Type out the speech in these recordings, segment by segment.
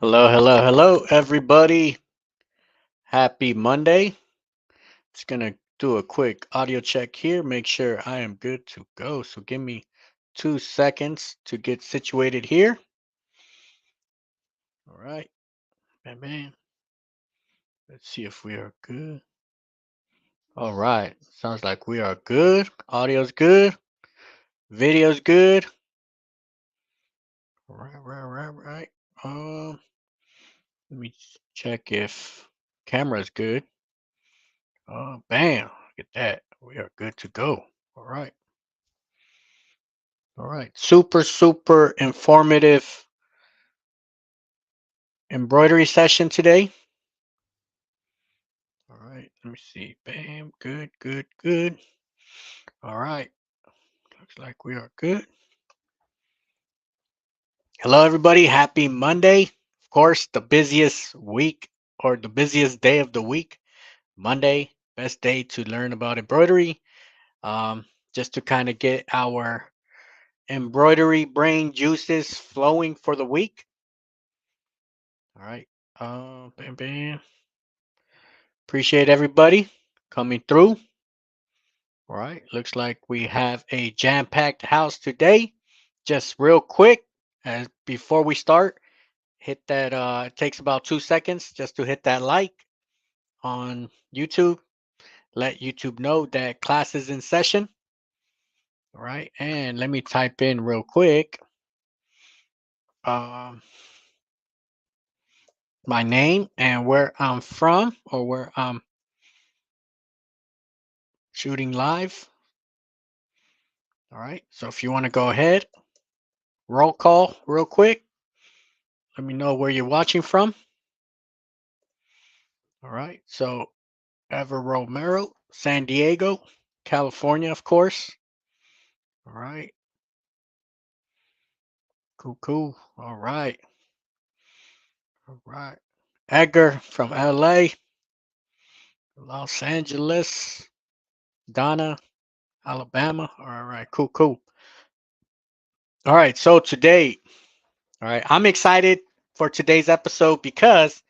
Hello, hello, hello, everybody. Happy Monday. Just gonna do a quick audio check here, make sure I am good to go. So give me 2 seconds to get situated here. All right, bam, bam. Let's see if we are good. All right, sounds like we are good. Audio's good. Video's good. Right. Let me check if camera's good. Bam. Look at that. We are good to go. All right. All right. Super, super informative embroidery session today. All right. Let me see. Bam. Good, good, good. All right. Looks like we are good. Hello, everybody. Happy Monday. Of course, the busiest week or the busiest day of the week. Monday, best day to learn about embroidery. Just to kind of get our embroidery brain juices flowing for the week. All right. Bam, bam. Appreciate everybody coming through. All right. Looks like we have a jam-packed house today. Just real quick, as before we start, hit that it takes about 2 seconds just to hit that like on YouTube. Let YouTube know that class is in session. All right. And let me type in real quick. Um, my name and where I'm from or where I'm shooting live. All right. So if you want to go ahead, roll call real quick. Let me know where you're watching from. All right. So Ever Romero, San Diego, California, of course. All right. Cool, cool. All right. All right. Edgar from LA, Los Angeles, Donna, Alabama. All right. Cool, cool. All right. So today, all right, I'm excited for today's episode because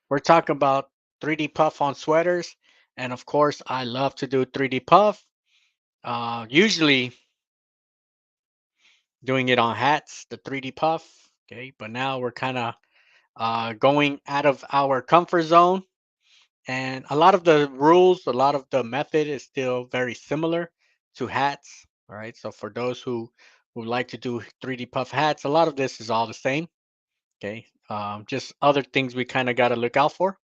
we're talking about 3D puff on sweaters. And of course, I love to do 3D puff. Usually doing it on hats, the 3D puff. Okay, but now we're kind of going out of our comfort zone, and a lot of the rules, a lot of the method is still very similar to hats. All right, so for those who like to do 3D puff hats, a lot of this is all the same. Okay, just other things we kind of got to look out for.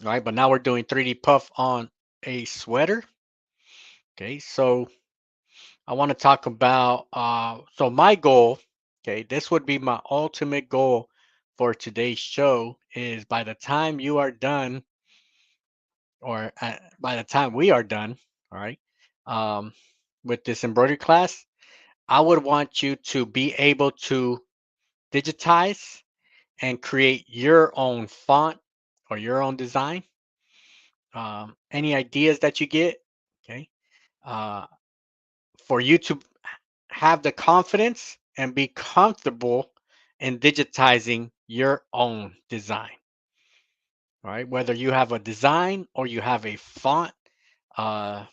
All right, but now we're doing 3D puff on a sweater. Okay, so I want to talk about so my goal, okay, this would be my ultimate goal for today's show is by the time you are done or by the time we are done, all right, um, with this embroidery class, I would want you to be able to digitize and create your own font or your own design. Any ideas that you get, okay, uh, for you to have the confidence and be comfortable in digitizing your own design. All right, whether you have a design or you have a font, uh,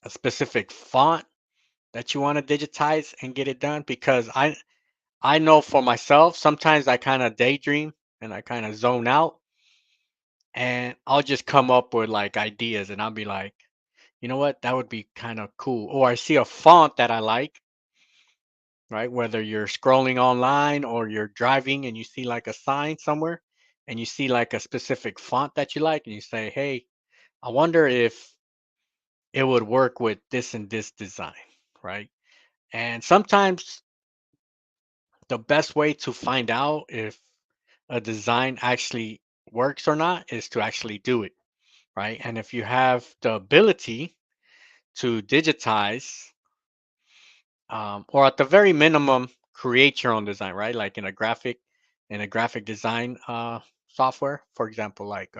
a specific font that you want to digitize and get it done. Because I know for myself, sometimes I kind of daydream and I kind of zone out, and I'll just come up with like ideas, and I'll be like, you know what, that would be kind of cool. Or I see a font that I like, right? Whether you're scrolling online or you're driving and you see like a sign somewhere and you see like a specific font that you like and you say, hey, I wonder if it would work with this and this design, right? And sometimes the best way to find out if a design actually works or not is to actually do it, right? And if you have the ability to digitize, or at the very minimum, create your own design, right? Like in a graphic design software, for example, like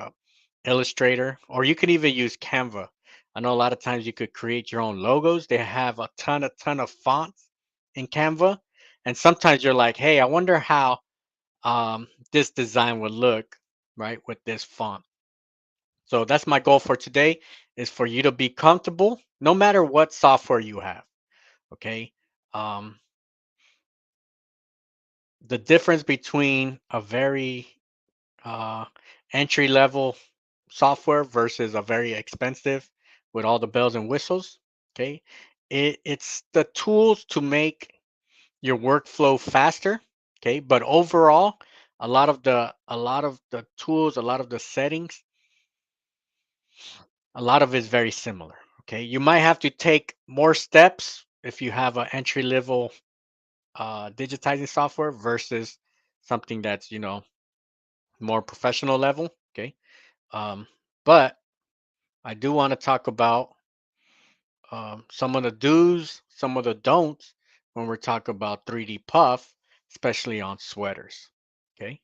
Illustrator, or you can even use Canva. I know a lot of times you could create your own logos. They have a ton of fonts in Canva, and sometimes you're like, hey, I wonder how. this design would look, right, with this font. So that's my goal for today, is for you to be comfortable no matter what software you have. Okay. Um, the difference between a very uh, entry level software versus a very expensive with all the bells and whistles. Okay. It's the tools to make your workflow faster. Okay. But overall, a lot of the tools, a lot of the settings, a lot of it is very similar. Okay. You might have to take more steps if you have an entry level digitizing software versus something that's, more professional level. Okay. Um, but I do want to talk about some of the do's, some of the don'ts when we're talking about 3D puff, especially on sweaters. Okay.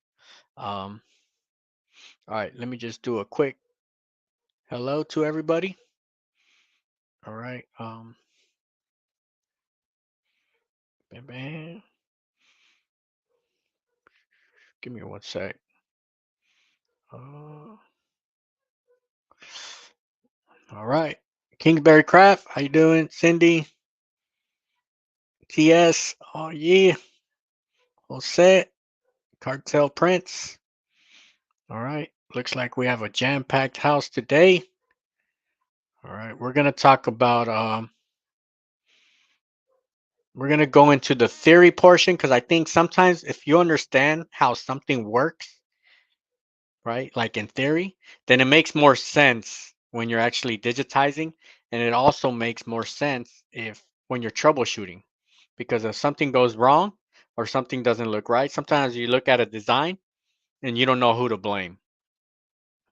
Um, all right. Let me just do a quick hello to everybody. All right. Bam, bam. Give me one sec. Uh, all right. Kingsbury Craft, how you doing? Cindy, TS, oh yeah, all set. Cartel Prince. All right. Looks like we have a jam-packed house today. All right. We're gonna go into the theory portion because I think sometimes if you understand how something works, right, like in theory, then it makes more sense when you're actually digitizing, and it also makes more sense if when you're troubleshooting. Because if something goes wrong or something doesn't look right, sometimes you look at a design and you don't know who to blame.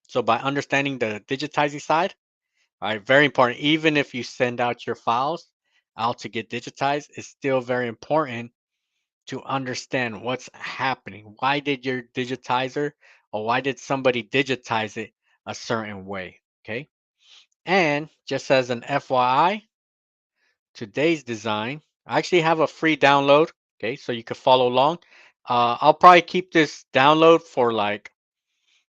So by understanding the digitizing side, all right, very important. Even if you send out your files out to get digitized, it's still very important to understand what's happening. Why did your digitizer or why did somebody digitize it a certain way? Okay. And just as an FYI, today's design, I actually have a free download. Okay. So you can follow along. I'll probably keep this download for like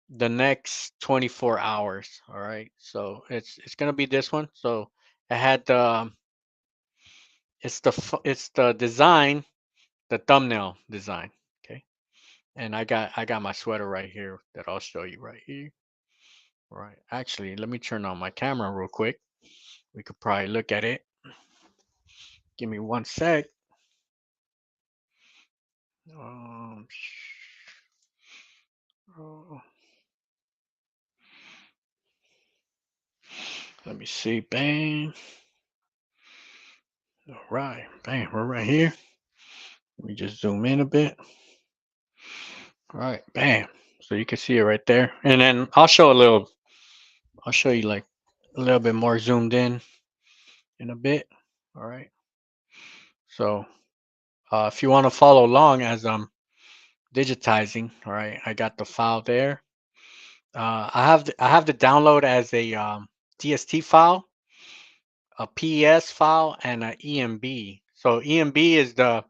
the next 24 hours. All right. So it's gonna be this one. So I had it's the design, the thumbnail design. Okay. And I got my sweater right here that I'll show you right here. All right. Actually, let me turn on my camera real quick. We could probably look at it. Give me one sec. Um, oh, let me see. Bang. All right. Bang. We're right here. Let me just zoom in a bit. All right. Bam. So you can see it right there. And then I'll show you like a little bit more zoomed in a bit. All right. So if you want to follow along as I'm digitizing, all right, I got the file there. I have the download as a DST file, a PES file, and an EMB. So EMB is the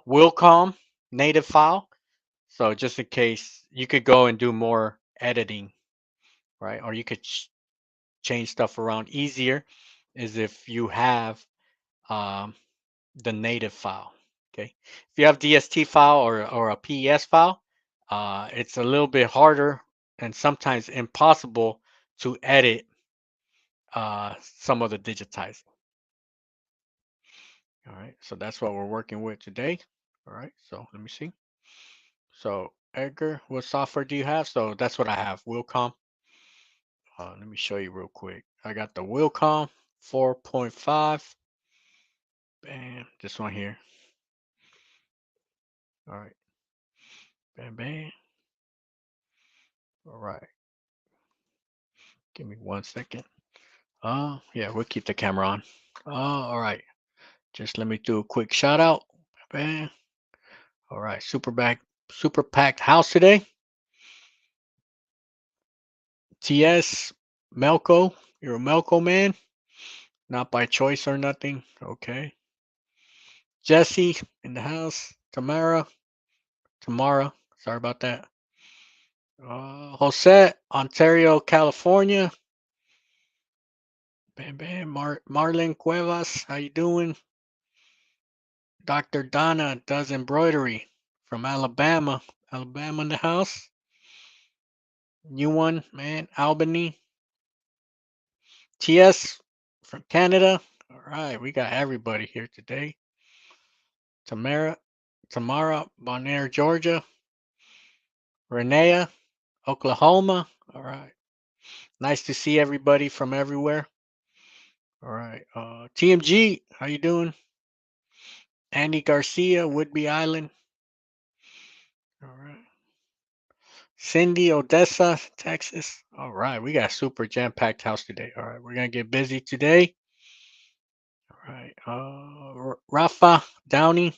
Wilcom native file. So just in case you could go and do more editing, right? Or you could change stuff around easier, is if you have um, the native file. Okay, if you have DST file or a PES file, it's a little bit harder and sometimes impossible to edit some of the digitizing. All right, so that's what we're working with today. All right, so let me see. So Edgar, what software do you have? So that's what I have, Wilcom. Let me show you real quick. I got the Wilcom 4.5. Bam, this one here. All right, bam, bam. All right, give me one second. Yeah, we'll keep the camera on. All right. Just let me do a quick shout out. Bam. All right. Super packed house today. TS, Melco. You're a Melco man. Not by choice or nothing. Okay. Jesse in the house. Tamara. tomorrow. Sorry about that. Jose, Ontario, California. Bam, bam. Marlon Cuevas, how you doing? Dr. Donna does embroidery from Alabama. Alabama in the house. New one, man. Albany. TS from Canada. All right, we got everybody here today. Tamara, Bonaire, Georgia. Renea, Oklahoma. All right. Nice to see everybody from everywhere. All right. TMG, how you doing? Andy Garcia, Woodby Island. All right. Cindy, Odessa, Texas. All right. We got a super jam-packed house today. All right. We're going to get busy today. All right. Rafa, Downey.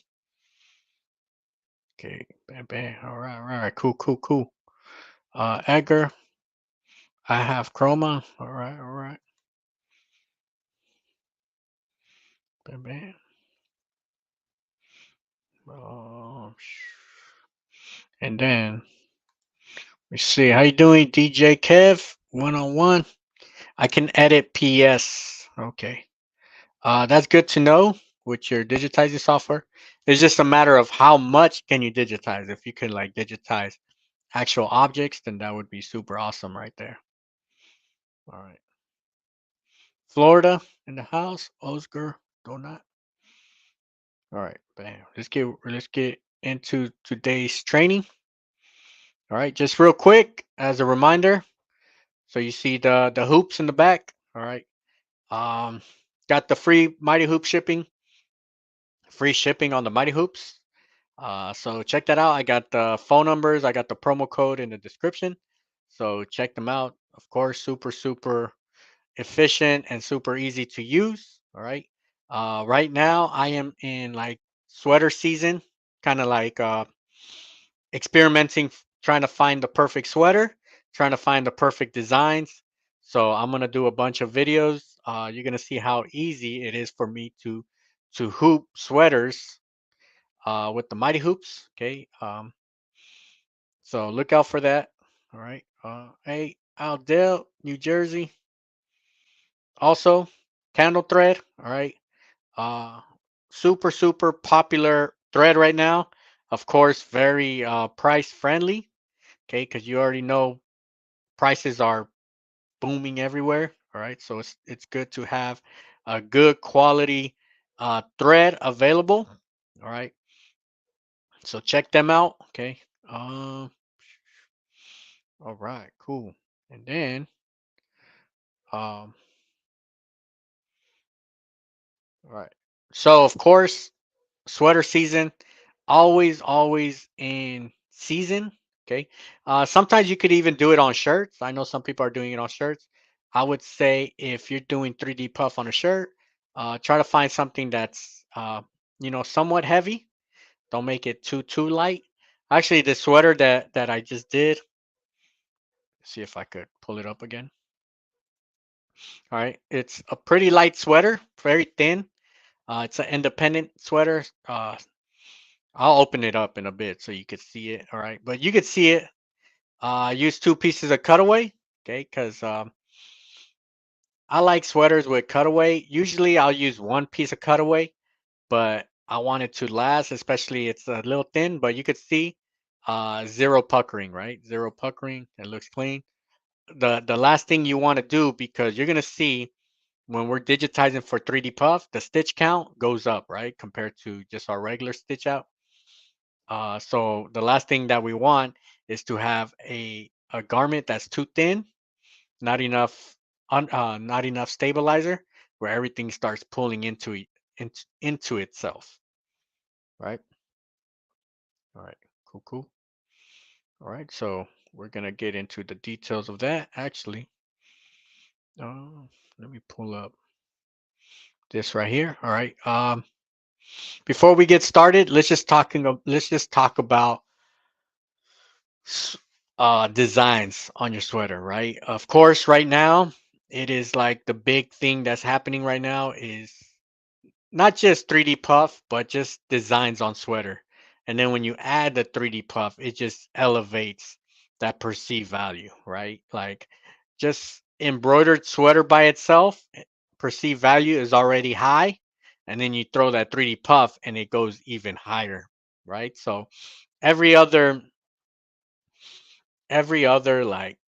Okay. Bam, bam. All right. All right. Cool, cool, cool. Edgar. I have Chroma. All right. All right. Bam, bam. And then let's see. How you doing, DJ Kev? 101. I can edit PS. Okay. That's good to know with your digitizing software. It's just a matter of how much can you digitize. If you can like digitize actual objects, then that would be super awesome right there. All right. Florida in the house. Oscar Donut. All right, bam. Let's get into today's training. All right, just real quick as a reminder. So you see the hoops in the back. All right. Um, got the free Mighty Hoop shipping, free shipping on the Mighty Hoops. So check that out. I got the phone numbers. I got the promo code in the description. So check them out. Of course, super super efficient and super easy to use. All right. Right now I am in like sweater season, kind of like experimenting, trying to find the perfect sweater, trying to find the perfect designs. So I'm gonna do a bunch of videos. You're gonna see how easy it is for me to hoop sweaters with the Mighty Hoops. Okay. So look out for that. All right. Hey, Aldale, New Jersey. Also, candle thread. All right. Uh, super super popular thread right now. Of course, very price friendly. Okay, because you already know prices are booming everywhere. All right, so it's good to have a good quality thread available. All right, so check them out. Okay. All right, cool. And then um, all right. So of course, sweater season, always in season. Okay. Sometimes you could even do it on shirts. I know some people are doing it on shirts. I would say if you're doing 3D puff on a shirt, try to find something that's somewhat heavy. Don't make it too light. Actually, the sweater that I just did. See if I could pull it up again. All right, it's a pretty light sweater, very thin. It's an independent sweater. I'll open it up in a bit so you could see it. All right, but you could see it. Use two pieces of cutaway. Okay, because I like sweaters with cutaway. Usually I'll use one piece of cutaway, but I want it to last, especially it's a little thin, but you could see zero puckering, right? Zero puckering. It looks clean. The last thing you want to do, because you're gonna see when we're digitizing for 3D puff, the stitch count goes up, right? Compared to just our regular stitch out. So the last thing that we want is to have a garment that's too thin, not enough not enough stabilizer, where everything starts pulling into itself, right? All right, cool, cool. All right, so we're gonna get into the details of that. Actually, uh, let me pull up this right here. All right. Before we get started, let's just talk about designs on your sweater, right? Of course, right now it is like the big thing that's happening right now is not just 3D puff, but just designs on sweater. and then when you add the 3D puff, it just elevates that perceived value, right? Like just embroidered sweater by itself, perceived value is already high, and then you throw that 3D puff and it goes even higher, right? So every other like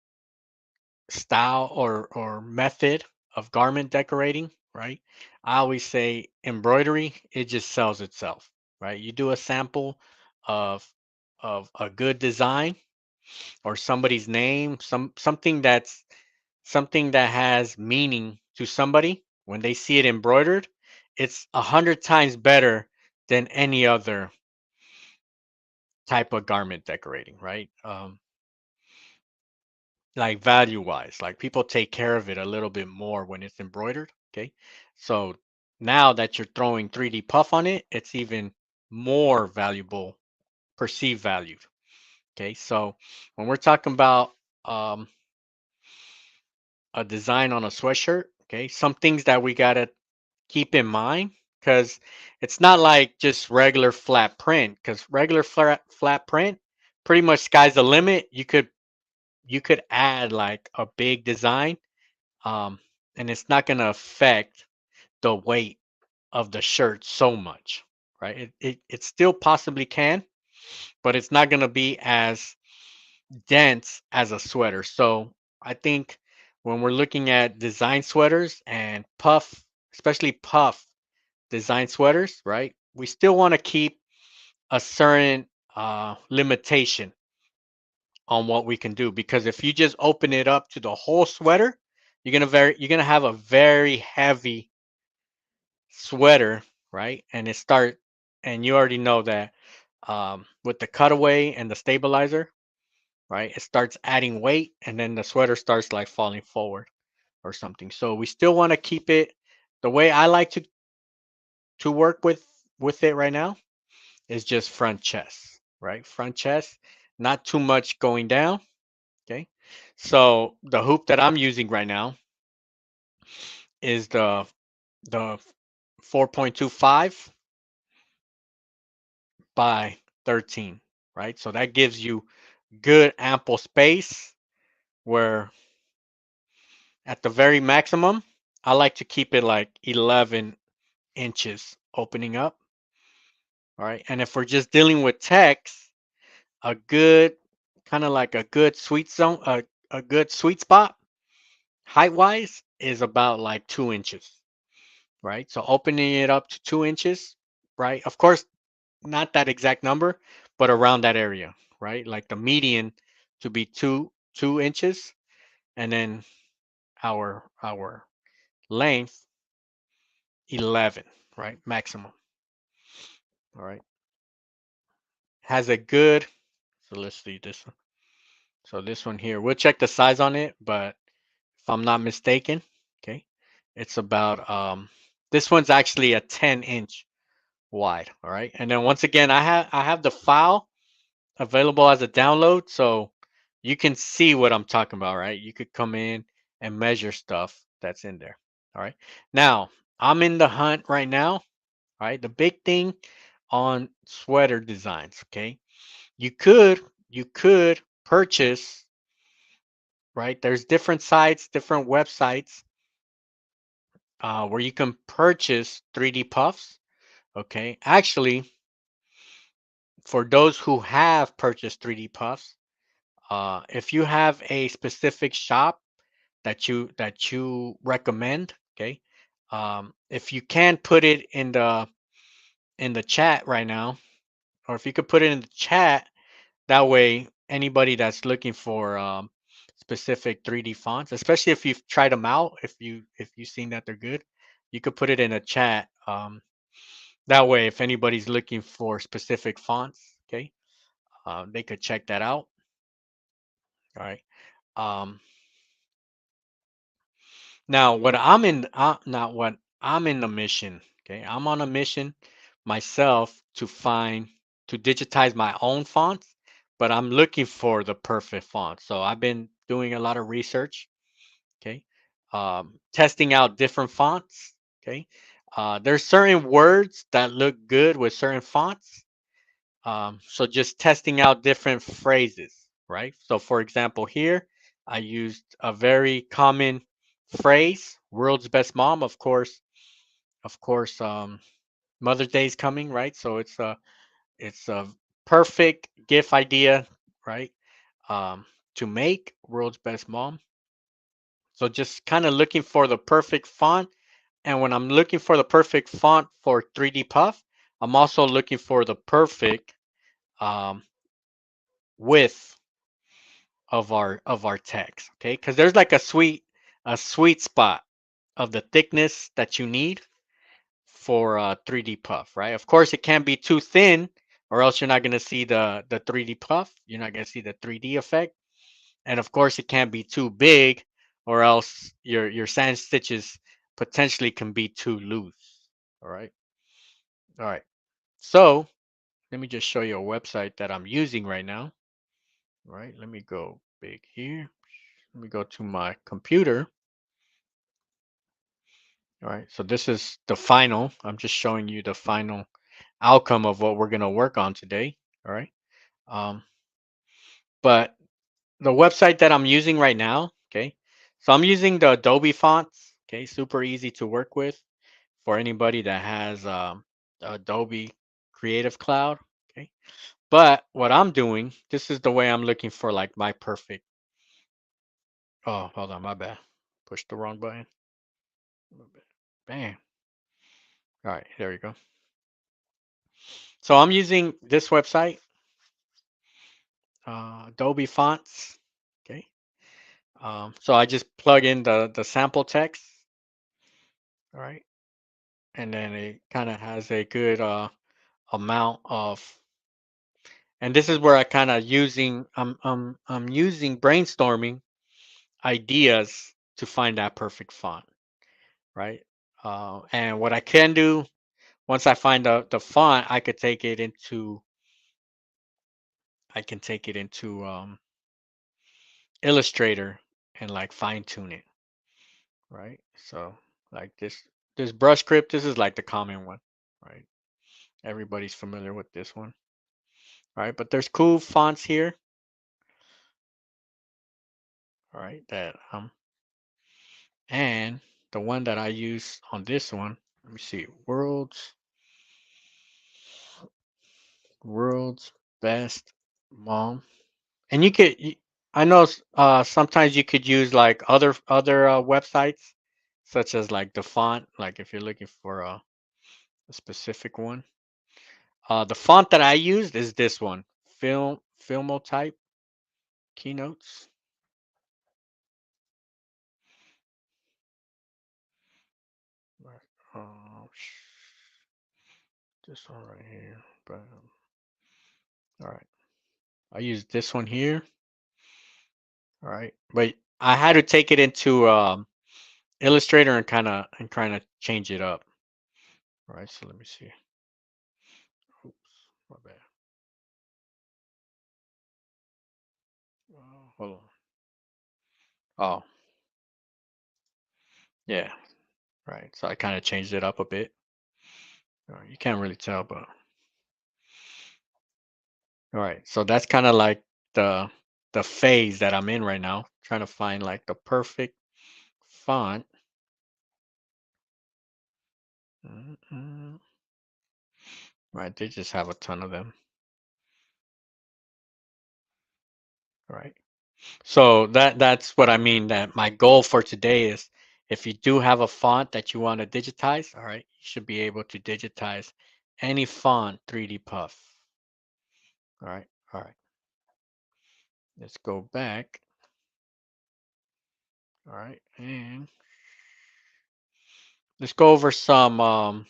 style or method of garment decorating, right? I always say embroidery, it just sells itself, right? You do a sample of a good design or somebody's name, something that has meaning to somebody. When they see it embroidered, it's 100 times better than any other type of garment decorating, right? Like value wise, like people take care of it a little bit more when it's embroidered. Okay. So now that you're throwing 3D puff on it, it's even more valuable, perceived value. Okay. So when we're talking about um, a design on a sweatshirt, okay, some things that we got to keep in mind, because it's not like just regular flat print, because regular flat print, pretty much sky's the limit. You could add like a big design, um, and it's not going to affect the weight of the shirt so much, right? It still possibly can, but it's not going to be as dense as a sweater. So I think when we're looking at design sweaters and puff, especially puff design sweaters, right? We still want to keep a certain limitation on what we can do, because if you just open it up to the whole sweater, you're gonna have a very heavy sweater, right? And you already know that with the cutaway and the stabilizer, right? It starts adding weight, and then the sweater starts like falling forward or something. So we still want to keep it the way I like to work with it right now is just front chest, right? Front chest, not too much going down. Okay. So the hoop that I'm using right now is the 4.25 by 13, right? So that gives you good ample space, where at the very maximum, I like to keep it like 11 inches opening up. All right. And if we're just dealing with text, a good kind of like a good sweet zone, a good sweet spot height wise is about like 2 inches, right? So opening it up to 2 inches, right? Of course, not that exact number, but around that area, right? Like the median to be two inches, and then our length 11, right? Maximum. All right. Has a good. So let's see this one. So this one here, we'll check the size on it, but if I'm not mistaken, okay, it's about this one's actually a 10-inch wide. All right. And then once again, I have the file available as a download, so you can see what I'm talking about, right? You could come in and measure stuff that's in there. All right. Now, I'm in the hunt right now. All right. The big thing on sweater designs, okay? You could purchase, right? There's different sites, different websites where you can purchase 3D puffs. Okay. Actually, for those who have purchased 3D puffs, if you have a specific shop that you recommend, okay, if you can put it in the chat right now, or if you could put it in the chat, that way anybody that's looking for specific 3D fonts, especially if you've tried them out, if you've seen that they're good, you could put it in a chat. That way, if anybody's looking for specific fonts, okay, they could check that out. All right. Um, Now, what I'm in the mission. Okay, I'm on a mission myself to digitize my own fonts, but I'm looking for the perfect font. So I've been doing a lot of research. Okay, testing out different fonts. Okay, there's certain words that look good with certain fonts, So just testing out different phrases, right? So for example, here I used a very common phrase, "World's best mom." Of course, Mother's Day is coming, right? So it's a perfect gift idea, right? To make "World's best mom." So just kind of looking for the perfect font. And when I'm looking for the perfect font for 3D Puff, I'm also looking for the perfect um, width of our text. Okay, because there's like a sweet spot of the thickness that you need for 3D Puff, right? Of course, it can't be too thin, or else you're not gonna see the 3D Puff. You're not gonna see the 3D effect. And of course, it can't be too big, or else your sand stitches potentially can be too loose. All right. All right. So let me just show you a website that I'm using right now. All right. Let me go big here. Let me go to my computer. All right. So this is the final. I'm just showing you the final outcome of what we're going to work on today. All right. Um, but the website that I'm using right now, okay. So I'm using the Adobe fonts. Okay. Super easy to work with for anybody that has Adobe Creative Cloud. Okay. But what I'm doing, this is the way I'm looking for like my perfect. Oh, hold on, my bad. Pushed the wrong button. My bad. Bam. All right, there you go. So I'm using this website, Adobe Fonts. Okay. So I just plug in the sample text. All right, and then it kind of has a good amount of. And this is where I kind of using. I'm using brainstorming ideas to find that perfect font. Right. And what I can do once I find the font, I can take it into Illustrator and like fine tune it, right? So like this brush script, this is like the common one, right? Everybody's familiar with this one, right? But there's cool fonts here, all right? That and the one that I use on this one, let me see, world's best mom. And I know sometimes you could use like other websites, such as like the font, like if you're looking for a specific one. The font that I used is this one, Filmotype Keynotes. Right. This one right here. But all right, I use this one here. All right, but I had to take it into Illustrator and kind of change it up. All right, so let me see. Oops, my bad. Hold on. Oh, yeah, right. So I kind of changed it up a bit. You can't really tell, but all right. So that's kind of like the the phase that I'm in right now, trying to find like the perfect font. Mm-mm. Right, they just have a ton of them. Right. So that's what I mean. That my goal for today is, if you do have a font that you want to digitize, all right, you should be able to digitize any font 3D Puff. All right. All right. Let's go back. All right, and let's go over some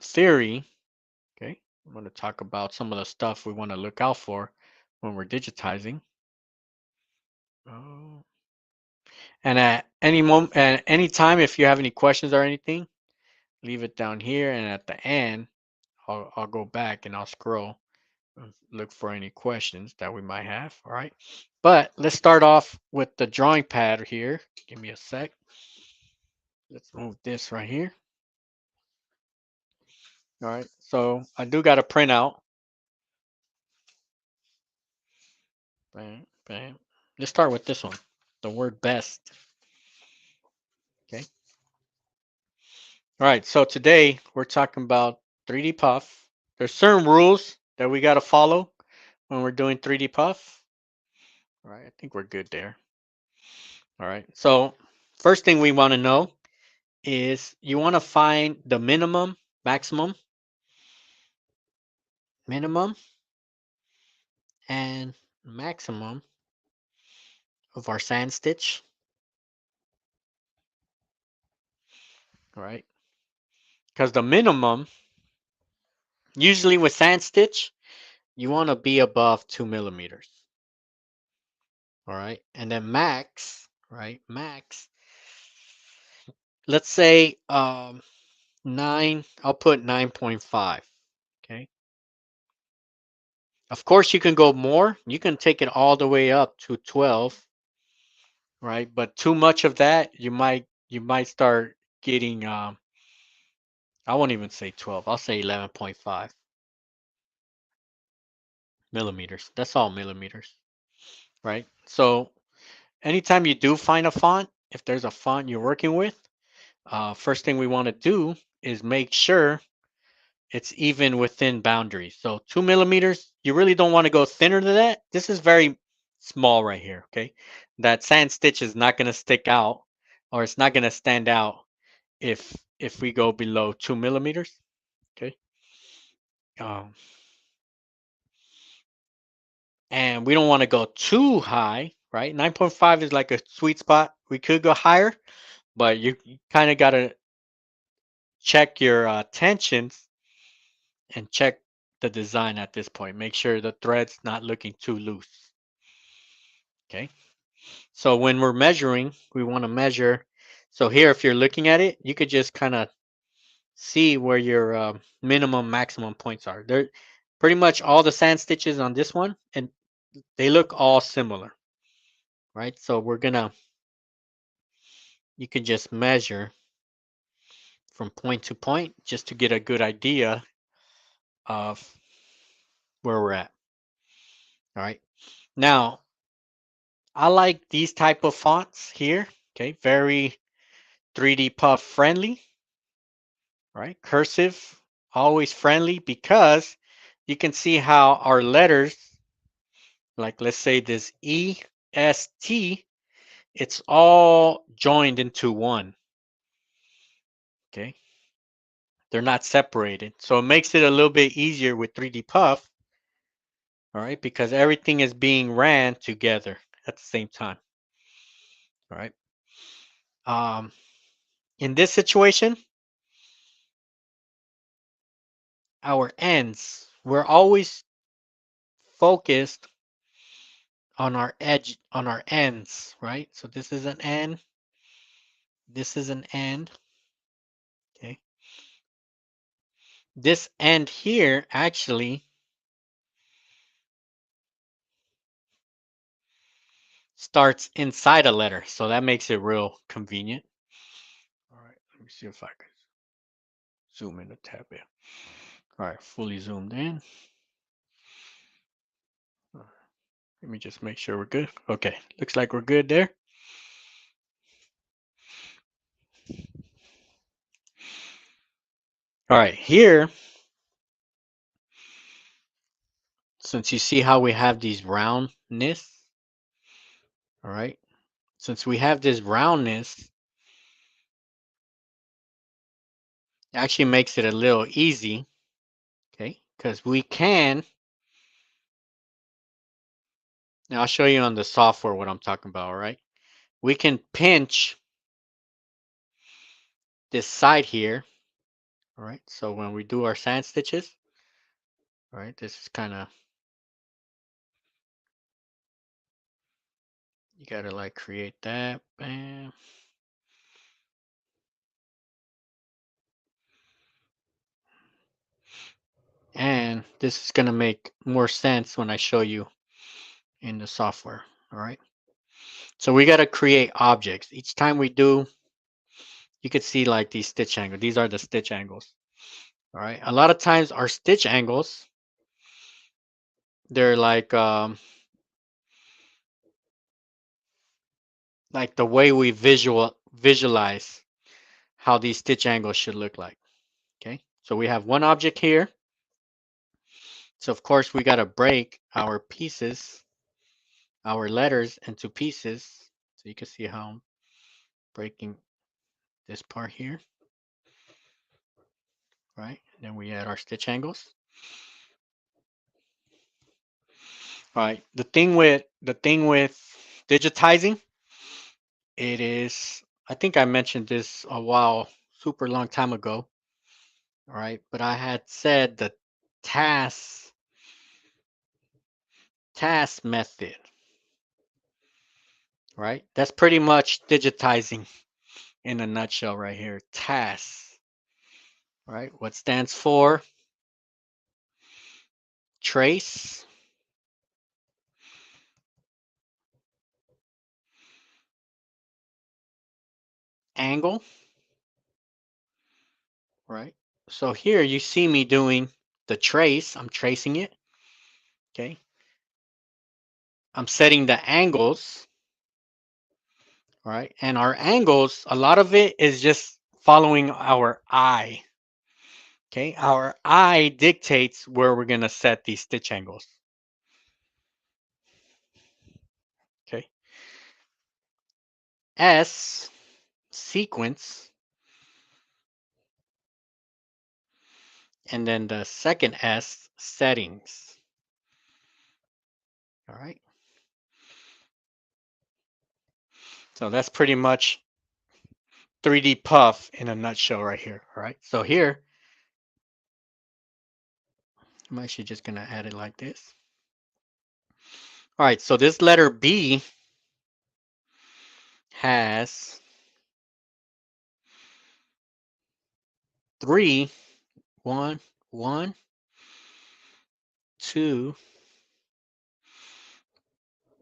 theory. Okay, I'm going to talk about some of the stuff we want to look out for when we're digitizing. Oh. And at any moment, at any time, if you have any questions or anything, leave it down here. And at the end, I'll go back and I'll scroll and look for any questions that we might have. All right. But let's start off with the drawing pad here. Give me a sec. Let's move this right here. All right. So I do got a printout. Bam, bam. Let's start with this one. The word best. Okay. All right. So today we're talking about 3D Puff. There's certain rules that we got to follow when we're doing 3D Puff. All right. I think we're good there. All right. So first thing we want to know is you want to find the minimum, maximum, minimum, and maximum of our sand stitch. All right. Because the minimum, usually with sand stitch, you want to be above 2 millimeters. All right. And then max, right? Max, let's say 9, I'll put 9.5. Okay. Of course, you can go more. You can take it all the way up to 12, right? But too much of that, you might start getting I won't even say 12. I'll say 11.5 millimeters. That's all millimeters, right? So anytime you do find a font, if there's a font you're working with, first thing we want to do is make sure it's even within boundaries. So 2 millimeters, you really don't want to go thinner than that. This is very small right here, okay? That sand stitch is not going to stick out, or it's not going to stand out if we go below 2 millimeters, okay? Um, and we don't want to go too high, right? 9.5 is like a sweet spot. We could go higher, but you kind of got to check your tensions and check the design at this point. Make sure the thread's not looking too loose. Okay. So when we're measuring, we want to measure. So here, if you're looking at it, you could just kind of see where your minimum, maximum points are. They're pretty much all the sand stitches on this one, and they look all similar, right? So you can just measure from point to point just to get a good idea of where we're at. All right. Now, I like these type of fonts here. Okay, very 3D Puff friendly, right? Cursive, always friendly because you can see how our letters, like let's say this EST, it's all joined into one. Okay, they're not separated, so it makes it a little bit easier with 3D Puff. All right, because everything is being ran together at the same time. All right. Um, in this situation, our ends, we're always focused on our edge, on our ends, right? So this is an end, this is an end, okay? This end here actually starts inside a letter, so that makes it real convenient. All right, let me see if I can zoom in a tab here. All right, fully zoomed in. All right, let me just make sure we're good. Okay, looks like we're good there. All right, here, since you see how we have these roundness, all right, since we have this roundness, it actually makes it a little easy, okay, because we can, now I'll show you on the software what I'm talking about, all right? We can pinch this side here, all right? So when we do our sand stitches, all right, this is kind of, you gotta like create that, bam. And this is gonna make more sense when I show you in the software, all right? So we gotta create objects. Each time we do, you can see like these stitch angles. These are the stitch angles, all right? A lot of times our stitch angles, they're like like the way we visualize how these stitch angles should look like. Okay, so we have one object here. So of course we got to break our pieces, our letters into pieces. So you can see how I'm breaking this part here, right? And then we add our stitch angles. All right. The thing with digitizing, it is, I think I mentioned this a while, super long time ago. All right, but I had said the task task method, right? That's pretty much digitizing in a nutshell right here. Task, right? What stands for trace, angle, right? So here you see me doing the trace. I'm tracing it, okay? I'm setting the angles, right? And our angles, a lot of it is just following our eye, okay? Our eye dictates where we're gonna set these stitch angles, okay? S, sequence, and then the second S, settings, all right? So that's pretty much 3D Puff in a nutshell right here, all right? So here, I'm actually just gonna add it like this. All right, so this letter B has three, one, two,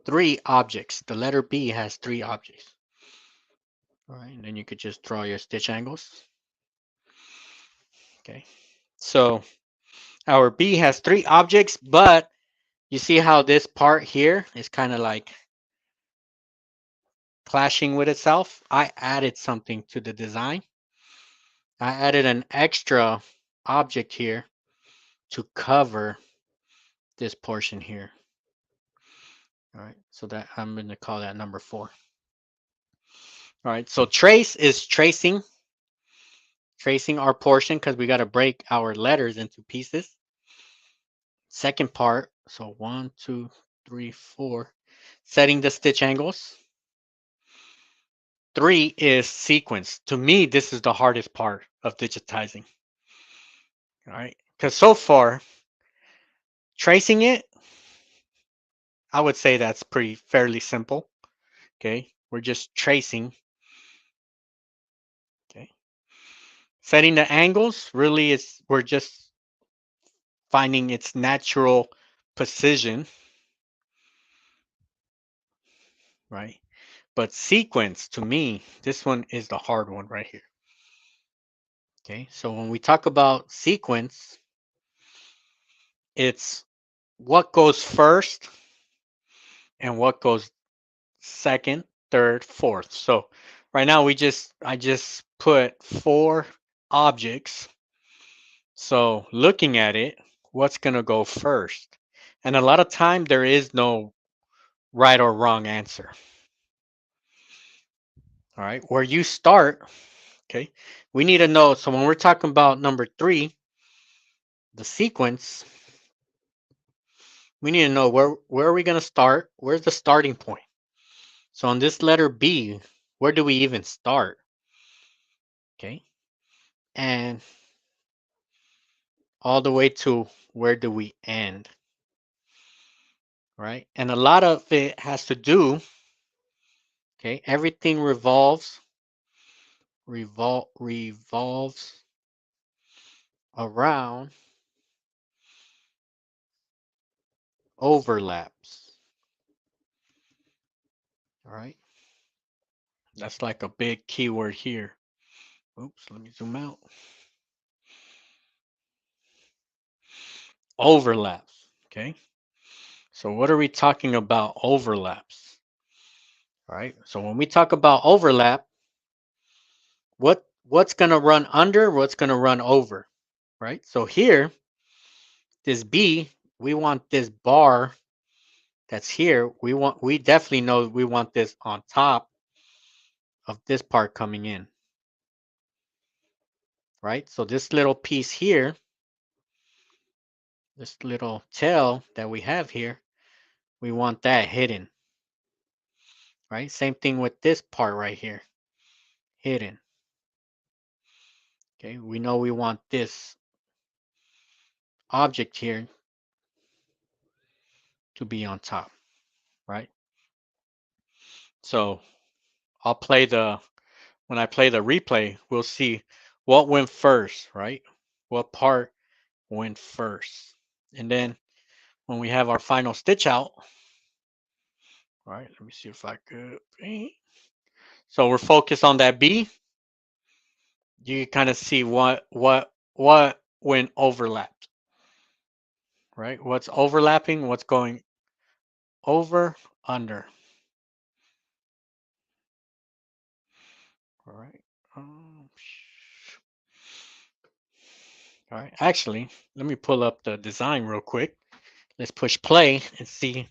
three objects. The letter B has three objects. All right, and then you could just draw your stitch angles. Okay, so our B has three objects, but you see how this part here is kind of like clashing with itself? I added something to the design. I added an extra object here to cover this portion here. All right, so that I'm going to call that number 4. All right, so trace is tracing our portion because we got to break our letters into pieces. Second part, so 1, 2, 3, 4, setting the stitch angles. 3 is sequence. To me, this is the hardest part of digitizing. All right, because so far, tracing it, I would say that's pretty fairly simple. Okay, we're just tracing. Okay, setting the angles really is we're just finding its natural position, right? But sequence, to me, this one is the hard one right here. Okay, so when we talk about sequence, it's what goes first and what goes second, third, fourth. So right now I just put 4 objects. So looking at it, what's gonna go first? And a lot of time there is no right or wrong answer. All right, where you start, okay, we need to know. So when we're talking about number 3, the sequence, we need to know where are we going to start? Where's the starting point? So on this letter B, where do we even start? Okay, and all the way to where do we end? Right, and a lot of it has to do. Okay, everything revolves around overlaps. All right, that's like a big keyword here. Oops, let me zoom out. Overlaps. Okay, so what are we talking about overlaps? All right. So when we talk about overlap, what's going to run under, what's going to run over, right? So here, this B, we want this bar that's here. We definitely know we want this on top of this part coming in, right? So this little piece here, this little tail that we have here, we want that hidden, right? Same thing with this part right here, hidden. Okay, we know we want this object here to be on top, right? So I'll play when I play the replay, we'll see what went first, right? What part went first. And then when we have our final stitch out, all right, let me see if I could. So we're focused on that B. You kind of see what when overlapped, right? What's overlapping, what's going over, under. All right. Um, all right. Actually, let me pull up the design real quick. Let's push play and see.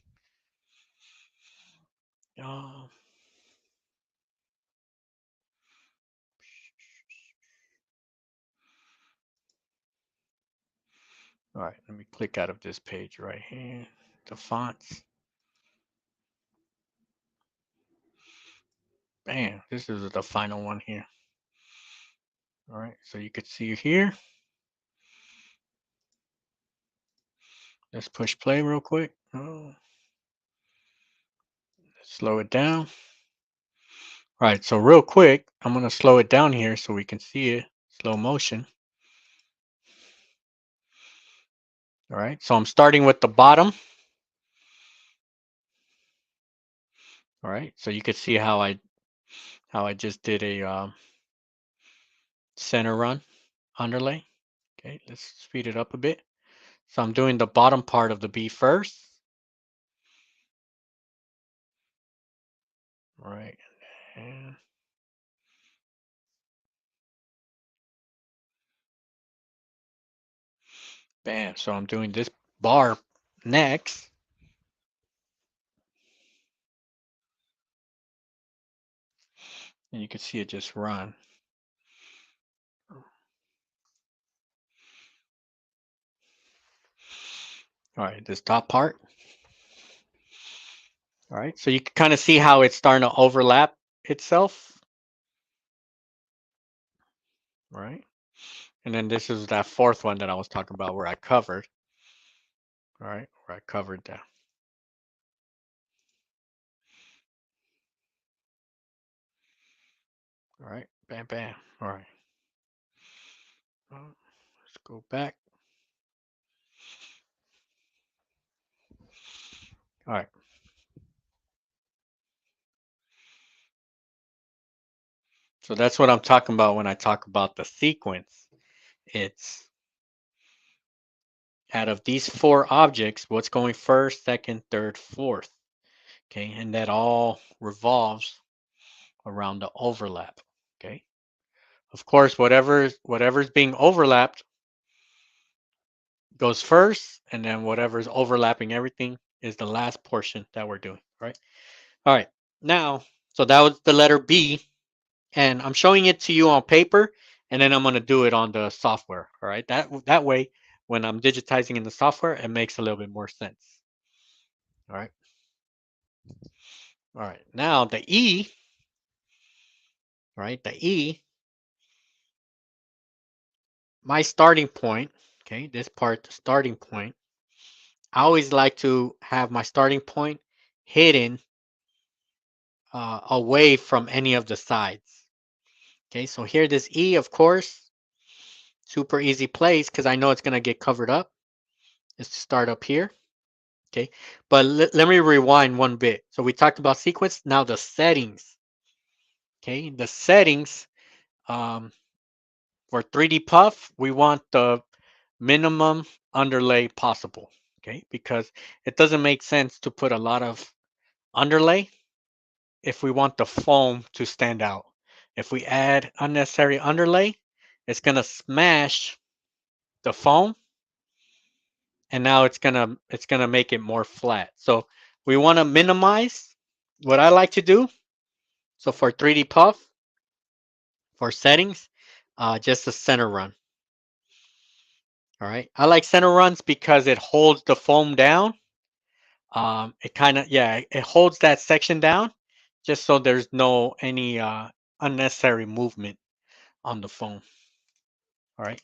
Uh, all right. Let me click out of this page right here. The fonts. Bam. This is the final one here. All right. So you could see here. Let's push play real quick. Oh, slow it down. All right, so real quick, I'm going to slow it down here so we can see it, slow motion. All right, so I'm starting with the bottom. All right, so you can see how I just did a center run underlay. Okay, let's speed it up a bit. So I'm doing the bottom part of the B first. All right, and bam. So I'm doing this bar next. And you can see it just run. All right, this top part. All right, so you can kind of see how it's starting to overlap itself. All right, and then this is that fourth one that I was talking about where I covered. All right, where I covered that. All right, bam, bam. All right. Let's go back. All right. So that's what I'm talking about when I talk about the sequence. It's out of these four objects, what's going first, second, third, fourth. Okay, and that all revolves around the overlap. Okay. Of course, whatever's being overlapped goes first, and then whatever's overlapping everything is the last portion that we're doing. Right. All right. Now, so that was the letter B. And I'm showing it to you on paper, and then I'm going to do it on the software. All right, that way, when I'm digitizing in the software, it makes a little bit more sense. All right, all right. Now the E, right? The E, my starting point. Okay, this part, the starting point. I always like to have my starting point hidden away from any of the sides. Okay, so here this E, of course, super easy place because I know it's going to get covered up. Is to start up here. Okay, but let me rewind one bit. So we talked about sequence. Now the settings. Okay, the settings for 3D Puff, we want the minimum underlay possible. Okay, because it doesn't make sense to put a lot of underlay if we want the foam to stand out. If we add unnecessary underlay, it's gonna smash the foam, and now it's gonna make it more flat. So we want to minimize. What I like to do, so for 3D puff, for settings, just a center run. All right, I like center runs because it holds the foam down. It kind of, yeah, it holds that section down, just so there's no any unnecessary movement on the foam. All right,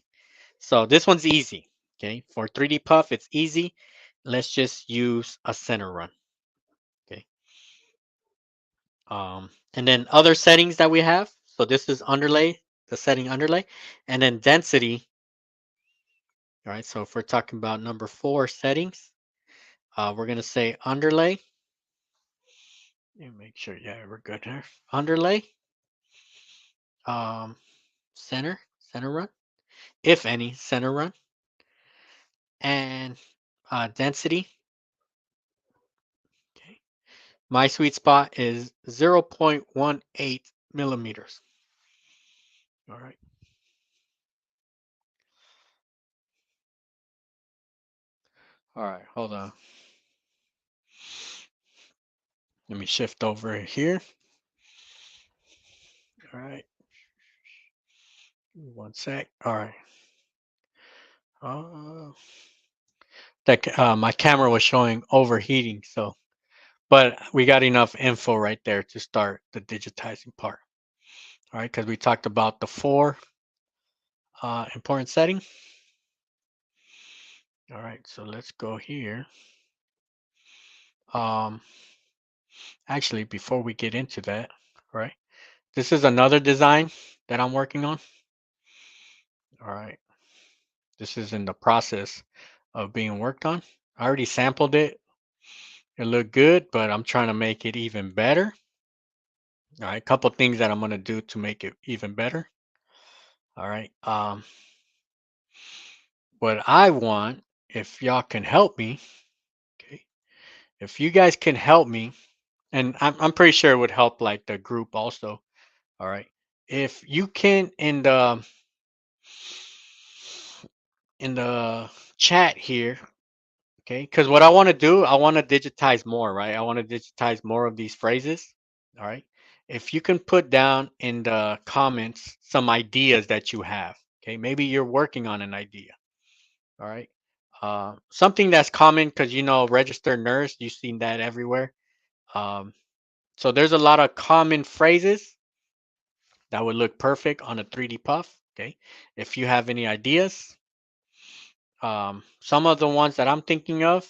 so this one's easy. Okay, for 3D puff, it's easy. Let's just use a center run. Okay. And then other settings that we have. So this is underlay, the setting underlay, and then density. All right, so if we're talking about number 4 settings, we're gonna say underlay. Let me make sure, yeah, we're good here. Underlay, um, center run, if any, center run, and density. Okay, my sweet spot is 0.18 millimeters. All right. All right, hold on. Let me shift over here. All right. One sec. All right. Uh, my camera was showing overheating, so but we got enough info right there to start the digitizing part. All right, because we talked about the 4 important settings. All right, so let's go here. Um, Actually, before we get into that, all right, this is another design that I'm working on. All right, this is in the process of being worked on. I already sampled it. It looked good, but I'm trying to make it even better. All right, a couple things that I'm gonna do to make it even better. All right. What I want, if y'all can help me, okay, if you guys can help me, and I'm pretty sure it would help like the group also. All right. If you can in the chat here, okay, because what I want to do, I want to digitize more, right? I want to digitize more of these phrases. All right. If you can put down in the comments some ideas that you have, okay, maybe you're working on an idea. All right. Something that's common because registered nurse, you've seen that everywhere. Um, so there's a lot of common phrases that would look perfect on a 3D puff. Okay. If you have any ideas, some of the ones that I'm thinking of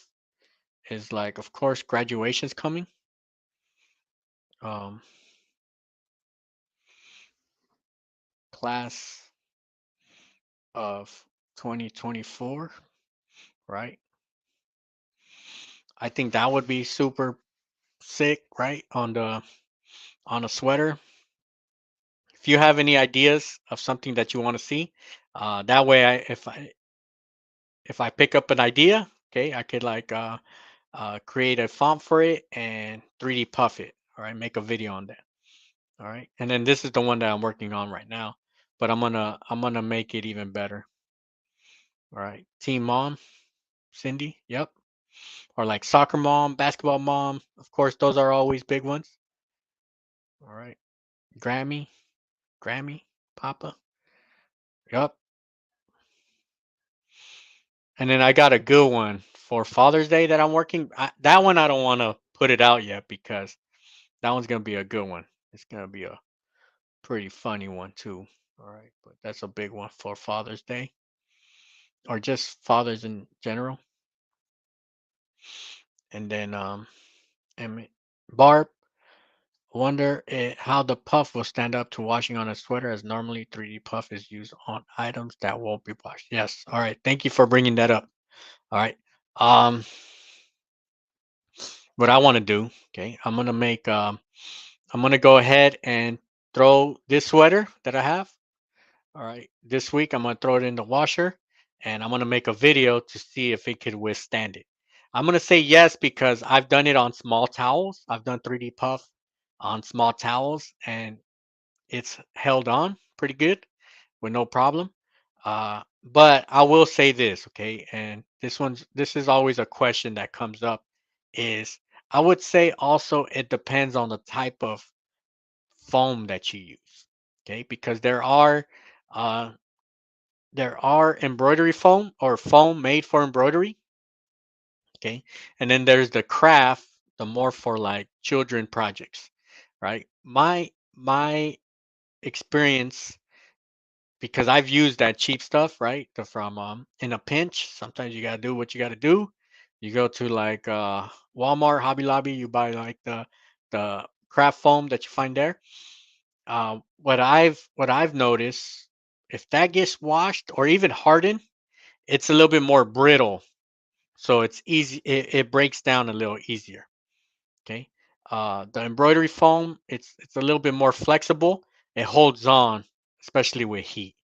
is like, of course, graduation's coming. Um, Class of 2024, right? I think that would be super sick, right? On a sweater. If you have any ideas of something that you want to see, that way, if I pick up an idea, okay, I could like create a font for it and 3D puff it. All right, make a video on that. All right, and then this is the one that I'm working on right now, but I'm gonna make it even better. All right, Team Mom, Cindy, yep, or like soccer mom, basketball mom. Of course, those are always big ones. All right, Grammy, Papa, yep. And then I got a good one for Father's Day that I'm working. That one I don't want to put it out yet because that one's gonna be a good one. It's gonna be a pretty funny one too. All right, but that's a big one for Father's Day or just fathers in general. And then and Barb, wonder how the puff will stand up to washing on a sweater, as normally 3D puff is used on items that won't be washed. Yes. All right. Thank you for bringing that up. All right. Um, what I want to do, okay, I'm gonna go ahead and throw this sweater that I have. All right, this week I'm gonna throw it in the washer, and I'm gonna make a video to see if it could withstand it. I'm gonna say yes because I've done it on small towels. I've done 3D puff on small towels, and it's held on pretty good with no problem. But I will say this, okay, and this is always a question that comes up is I would say also it depends on the type of foam that you use, okay, because uh, there are embroidery foam or foam made for embroidery, okay, and then there's the craft, the more for like children projects, right? My experience, because I've used that cheap stuff, right? From in a pinch. Sometimes you gotta do what you gotta do. You go to like Walmart, Hobby Lobby, you buy like the craft foam that you find there. What I've noticed, if that gets washed or even hardened, it's a little bit more brittle, so it's easy. It breaks down a little easier. Okay. The embroidery foam, it's a little bit more flexible. It holds on, especially with heat,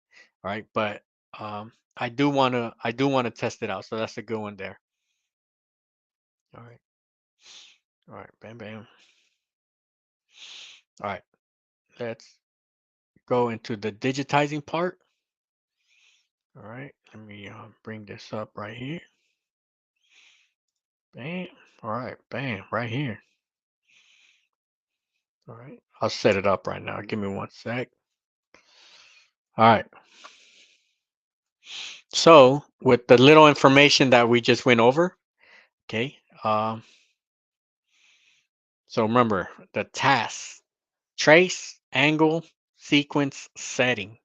right? But I do wanna test it out. So that's a good one there. All right, all right, bam, bam. All right, let's go into the digitizing part. All right, let me bring this up right here. Bam. All right, bam, right here. All right, I'll set it up right now. Give me one sec. All right. So with the little information that we just went over, okay. So remember the tasks: trace, angle, sequence, setting.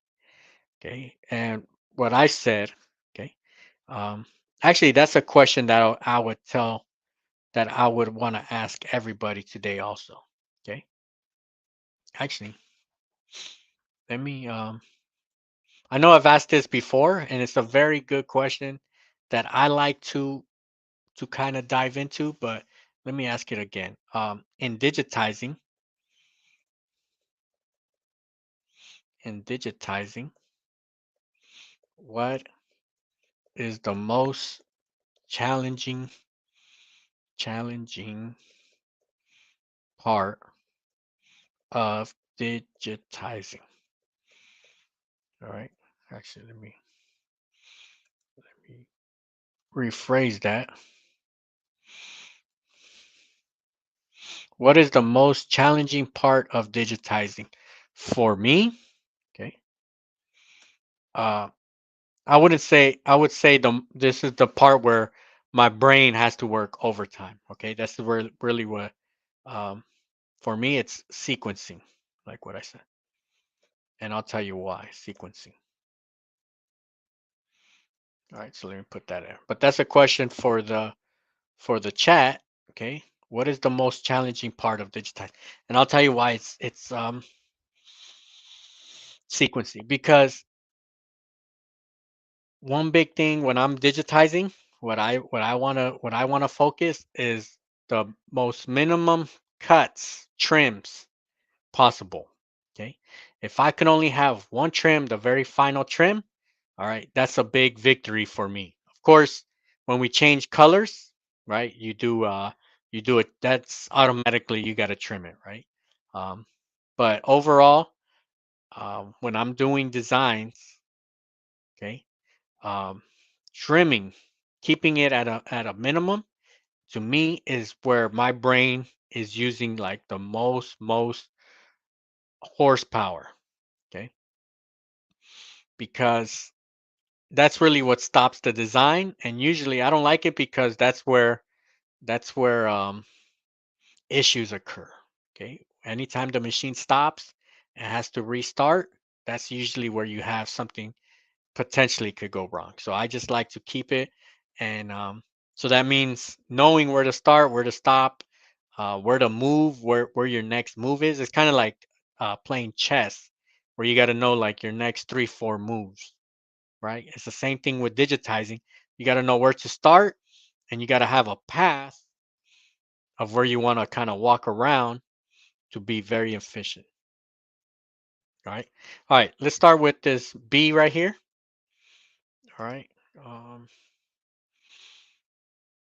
Okay. And what I said, okay. Um, Actually, that's a question that I would tell that I would want to ask everybody today also. Okay. Actually, let me, I know I've asked this before, and it's a very good question that I like to kind of dive into, but let me ask it again. In digitizing, what is the most challenging part of digitizing? All right. Actually, let me rephrase that. What is the most challenging part of digitizing? For me, okay. Uh, I would say this is the part where my brain has to work overtime. Okay, that's really what um, for me it's sequencing, like what I said, and I'll tell you why sequencing. All right, so let me put that in. But that's a question for the chat. Okay, what is the most challenging part of digitizing? And I'll tell you why it's sequencing, because one big thing when I'm digitizing, what I wanna focus is the most minimum cuts, trims possible. Okay. If I can only have one trim, the very final trim, all right, that's a big victory for me. Of course, when we change colors, right, you do it, that's automatically you gotta trim it, right? Um, but overall, when I'm doing designs, okay, um, trimming, keeping it at a minimum, to me is where my brain is using like the most horsepower. Okay, because that's really what stops the design. And usually I don't like it because that's where issues occur. Okay, anytime the machine stops and has to restart, that's usually where you have something potentially could go wrong. So I just like to keep it, and so that means knowing where to start, where to stop, where to move, where your next move is. It's kind of like playing chess, where you got to know like your next 3 4 moves, right? It's the same thing with digitizing. You got to know where to start, and you got to have a path of where you want to kind of walk around to be very efficient. Right. All right. Let's start with this B right here. All right. Um,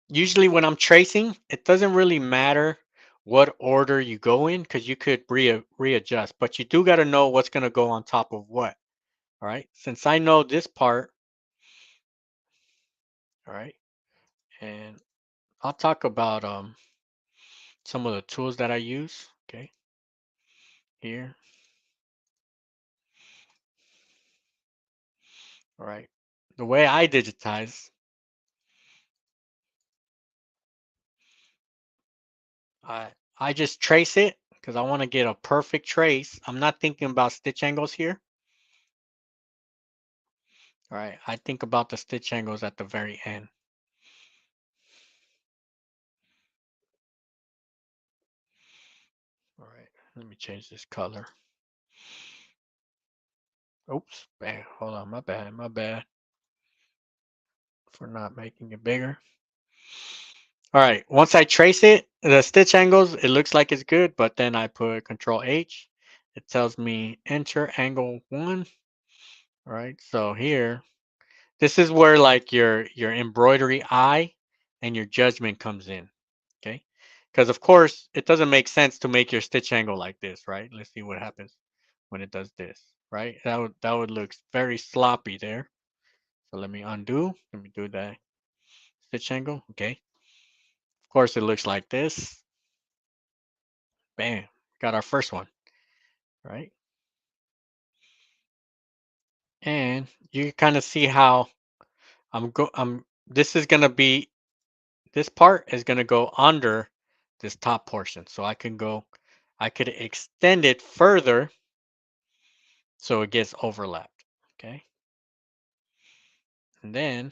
Usually when I'm tracing, it doesn't really matter what order you go in, because you could readjust, but you do got to know what's going to go on top of what. All right. Since I know this part, all right, and I'll talk about some of the tools that I use. Okay, here. All right. The way I digitize, I I just trace it because I want to get a perfect trace. I'm not thinking about stitch angles here. All right. I think about the stitch angles at the very end. All right. Let me change this color. Oops. Bang. Hold on. My bad. My bad for not making it bigger. All right. Once I trace it, the stitch angles, it looks like it's good, but then I put Control H. It tells me enter angle 1. All right. So here, this is where like your embroidery eye and your judgment comes in. Okay. Because of course it doesn't make sense to make your stitch angle like this, right? Let's see what happens when it does this, right? That would look very sloppy there. So let me undo. Let me do that stitch angle. Okay. Of course it looks like this. Bam. Got our first one, right? And you kind of see how I'm this is gonna be this part is gonna go under this top portion. So I could extend it further so it gets overlapped. Okay. And then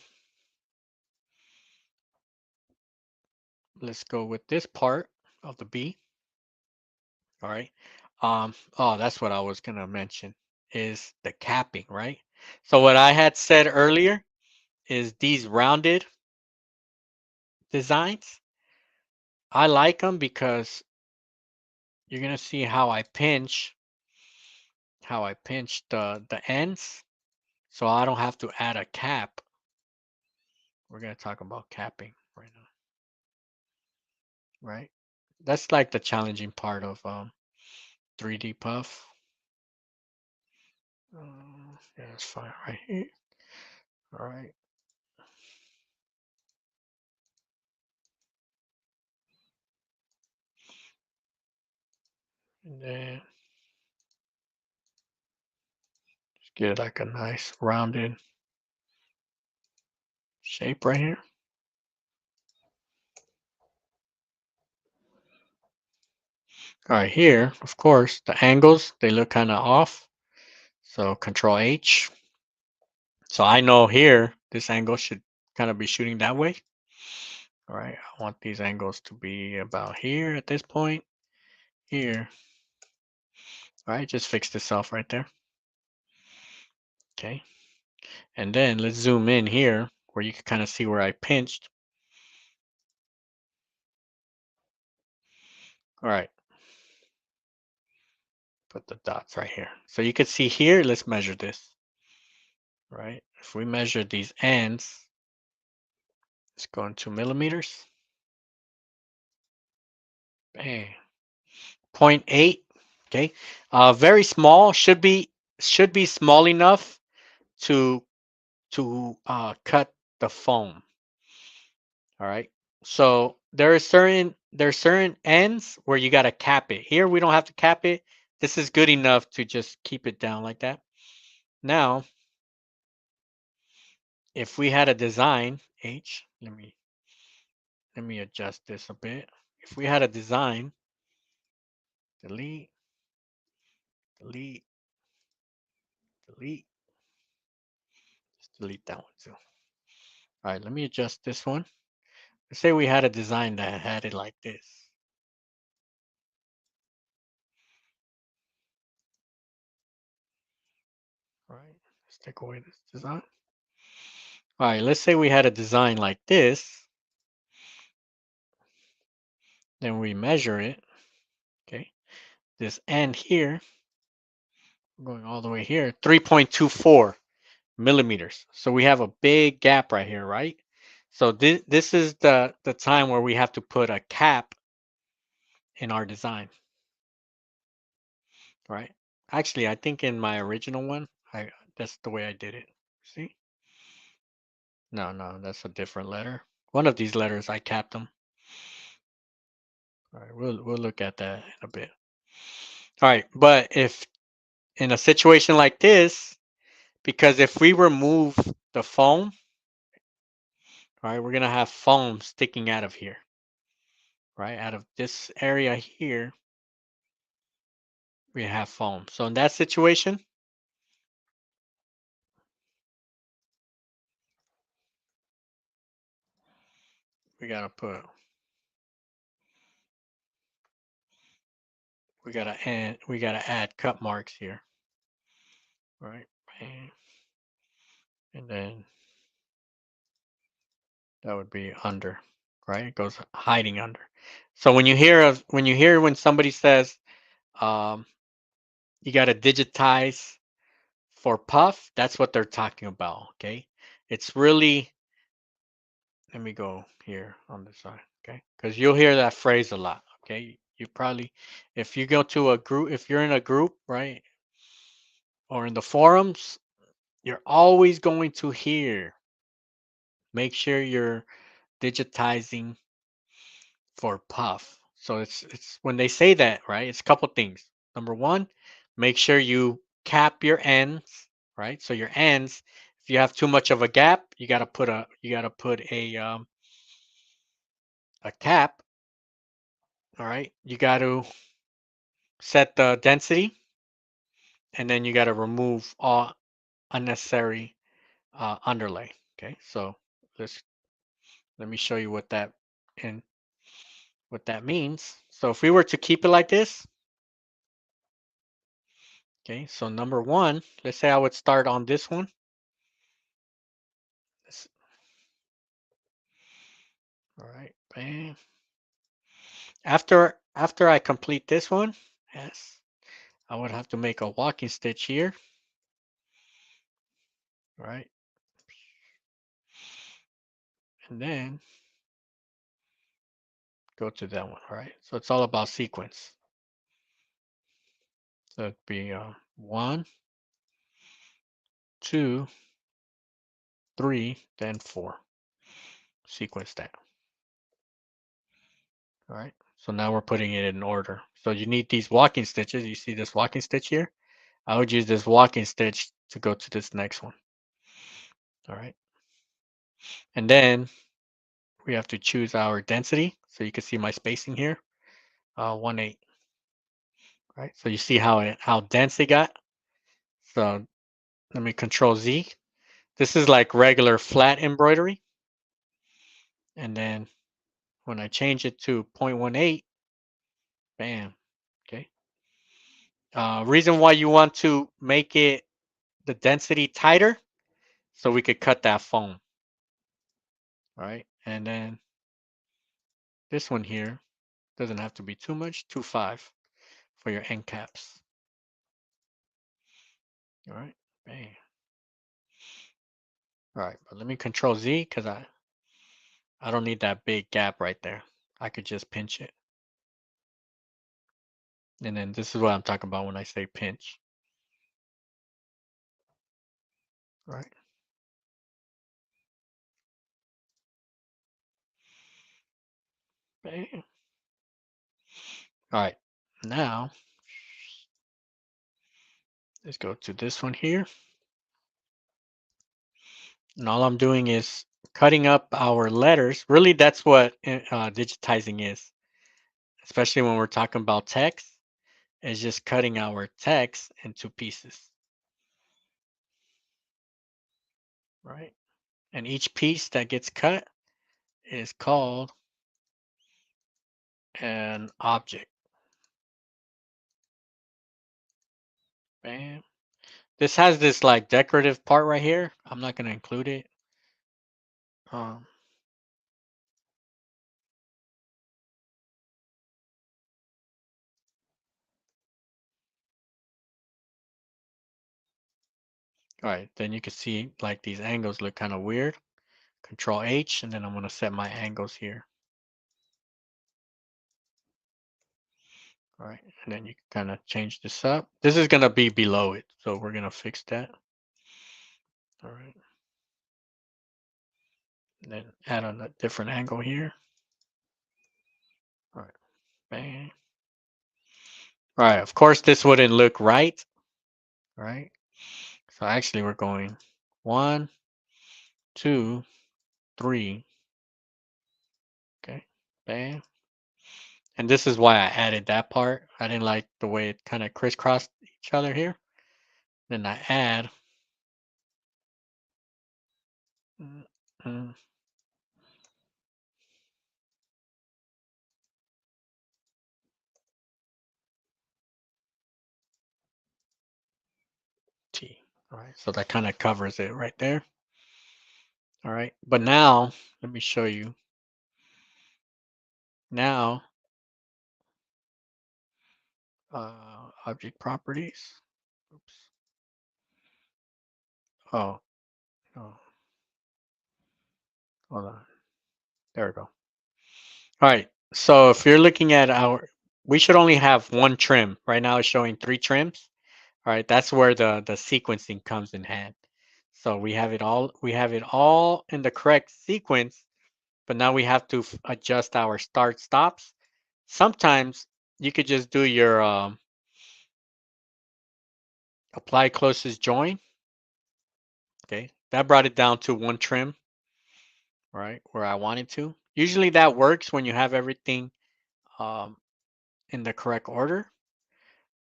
let's go with this part of the B. All right. Oh, that's what I was gonna mention is the capping, right? So what I had said earlier is these rounded designs. I like them because you're gonna see how I pinch the ends, so I don't have to add a cap. We're gonna talk about capping right now, right? That's like the challenging part of 3D puff. Yeah, that's fine right here. All right, and then just get like a nice rounded shape right here. All right, here, of course, the angles, they look kind of off. So Control H. So I know here, this angle should kind of be shooting that way. All right, I want these angles to be about here at this point, here. All right, just fix this off right there. Okay, and then let's zoom in here where you can kind of see where I pinched. All right, put the dots right here. So you can see here, let's measure this. Right, if we measure these ends, let's go into millimeters. Bang, 0.8. Okay, very small. Should be small enough to cut the foam. All right. So there are certain ends where you got to cap it. Here we don't have to cap it. This is good enough to just keep it down like that. Now, if we had a design, let me adjust this a bit. If we had a design, delete, delete, delete, just delete that one too. All right, let me adjust this one. Let's say we had a design that had it like this. All right, let's take away this design. All right, let's say we had a design like this. Then we measure it. Okay, this end here, going all the way here, 3.24 millimeters. So we have a big gap right here, right? So this is the time where we have to put a cap in our design, right? Actually, I think in my original one, that's the way I did it. See? No, no, that's a different letter. One of these letters, I capped them. All right, we'll look at that in a bit. All right, but if in a situation like this, because if we remove the foam, all right, we're gonna have foam sticking out of here, right? Out of this area here, we have foam. So in that situation, we gotta put, we gotta add cut marks here, right? Bang. And then that would be under, right? It goes hiding under. So when somebody says, um, you gotta digitize for puff, that's what they're talking about. Okay, it's really, let me go here on the side, okay, because you'll hear that phrase a lot. Okay, you probably, if you go to a group, if you're in a group, right, or in the forums, you're always going to hear, make sure you're digitizing for puff. So it's when they say that, right, it's a couple things. Number one, make sure you cap your ends, right? So your ends, if you have too much of a gap, you gotta put a cap. All right. You got to set the density, and then you got to remove all unnecessary underlay. Okay. So let's let me show you and what that means. So if we were to keep it like this, okay. So number one, let's say I would start on this one. This- All right. Bam. After I complete this one, yes, I would have to make a walking stitch here. Right. And then go to that one. All right. So it's all about sequence. So it'd be 1, 2, 3, then 4. Sequence that. All right. So now we're putting it in order. So you need these walking stitches. You see this walking stitch here? I would use this walking stitch to go to this next one. All right. And then we have to choose our density. So you can see my spacing here. 1/8. Right. So you see how dense it got. So let me Control Z. This is like regular flat embroidery. And then when I change it to 0.18, bam. Okay. Reason why you want to make it the density tighter, so we could cut that foam. All right. And then this one here doesn't have to be too much, 2.5 for your end caps. All right. Bam. All right. But let me Control Z because I don't need that big gap right there. I could just pinch it. And then this is what I'm talking about when I say pinch. All right. Bam. All right. Now let's go to this one here. And all I'm doing is cutting up our letters. Really, that's what digitizing is, especially when we're talking about text. It's just cutting our text into pieces, right? And each piece that gets cut is called an object. Bam. This has this like decorative part right here. I'm not going to include it. Um, all right, then you can see like these angles look kind of weird. Control H, and then I'm going to set my angles here. All right, and then you can kind of change this up. This is gonna be below it, so we're gonna fix that. All right, and then add on a different angle here. All right, bang. All right, of course this wouldn't look right, right? So actually we're going 1, 2, 3. Okay, bang. And this is why I added that part. I didn't like the way it kind of crisscrossed each other here. Then I add mm, mm, T. All right, so that kind of covers it right there. All right, but now let me show you. Now, object properties. Oops. Oh, oh, hold on. There we go. All right. So if you're looking at we should only have one trim. Right now it's showing 3 trims. All right. That's where the sequencing comes in hand. So we have it all in the correct sequence, but now we have to adjust our start stops. Sometimes you could just do your apply closest join. Okay. That brought it down to one trim, right? Where I wanted to. Usually that works when you have everything um, in the correct order.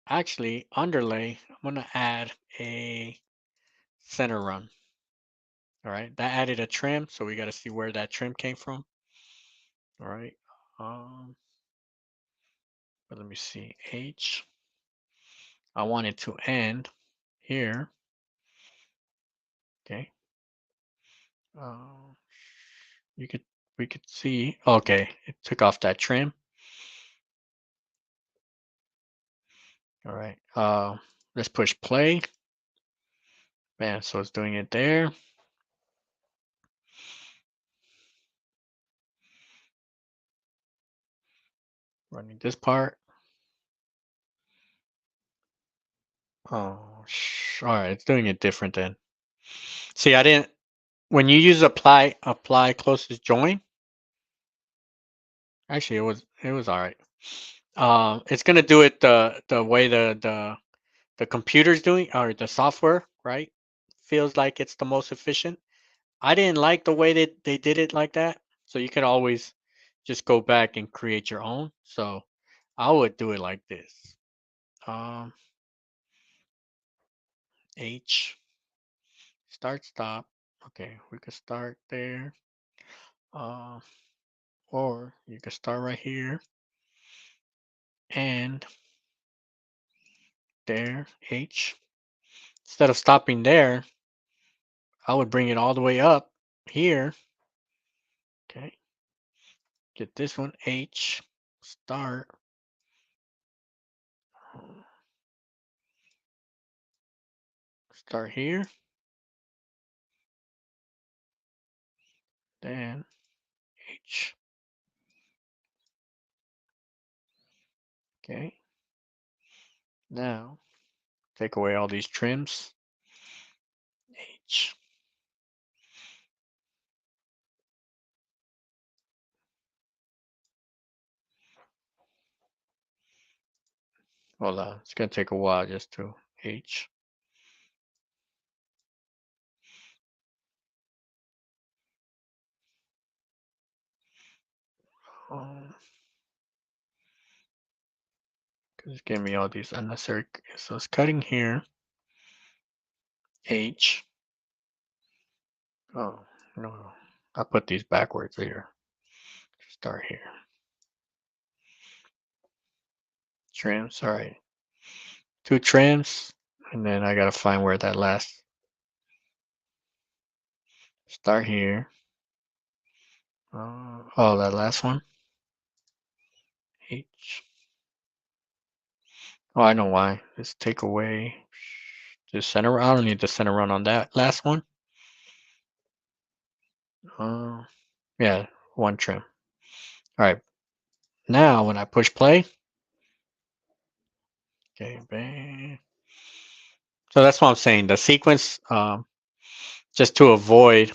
Actually, underlay, I'm going to add a center run. All right, that added a trim, so we got to see where that trim came from. All right, but let me see. I want it to end here. Okay. Uh, you could we could see. Okay, it took off that trim. All right. Let's push play. Man, so it's doing it there. Running this part. Oh, all right. It's doing it different then. See, I didn't. When you use apply closest join, actually it was all right. It's gonna do it the way the computer's doing or the software, right? Feels like it's the most efficient. I didn't like the way that they did it like that. So you could always just go back and create your own. So I would do it like this. Um, H start stop. Okay, we could start there. Uh, or you could start right here and there, H. Instead of stopping there, I would bring it all the way up here. Okay, get this one, H, start. Start here, then H. Okay, now take away all these trims. H. Hold on, it's gonna take a while just to H. Um, Cause it's giving me all these unnecessary. So it's cutting here. H. Oh no, I put these backwards here. Start here. Trims. All right. 2 trims, and then I gotta find where that last. Start here. Oh, that last one. H. Oh, I know why. Let's take away the center. I don't need the center run on that last one. Uh, yeah, 1 trim. All right. Now when I push play, Okay, bang. So that's what I'm saying. The sequence, just to avoid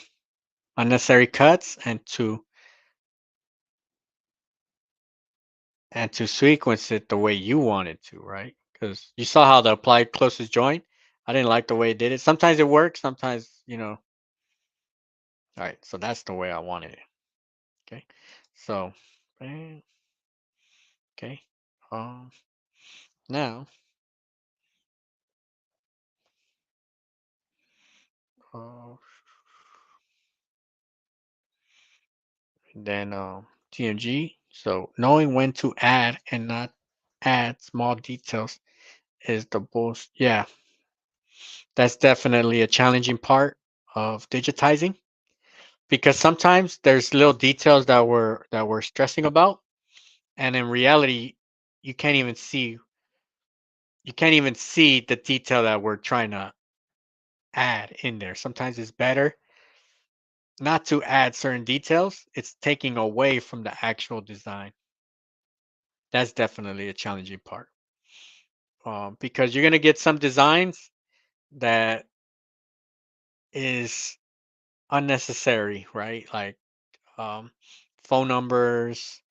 unnecessary cuts and to sequence it the way you want it to, right? Because you saw how the applied closest joint. I didn't like the way it did it. Sometimes it works, sometimes, all right, so that's the way I wanted it. Okay. So, bang, okay. Um, Now, uh, then TMG. So knowing when to add and not add small details is the most. Yeah, that's definitely a challenging part of digitizing because sometimes there's little details that we're stressing about, and in reality, you can't even see you can't even see the detail that we're trying to add in there. Sometimes it's better not to add certain details. It's taking away from the actual design. That's definitely a challenging part, because you're gonna get some designs that is unnecessary, right? Like um, phone numbers,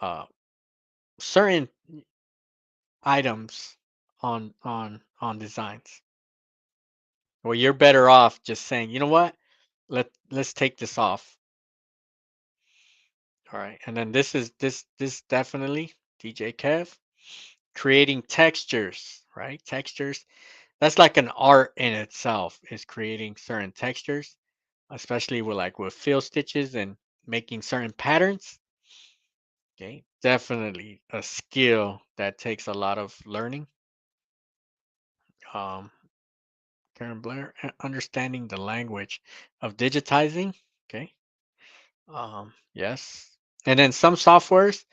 uh, certain items on designs. Well, you're better off just saying, you know what? Let's take this off. All right, and then this definitely DJ Kev creating textures, right? Textures. That's like an art in itself. Is creating certain textures, especially with fill stitches and making certain patterns. Okay, definitely a skill that takes a lot of learning. Um, Karen Blair, understanding the language of digitizing. Okay. Yes. And then some softwares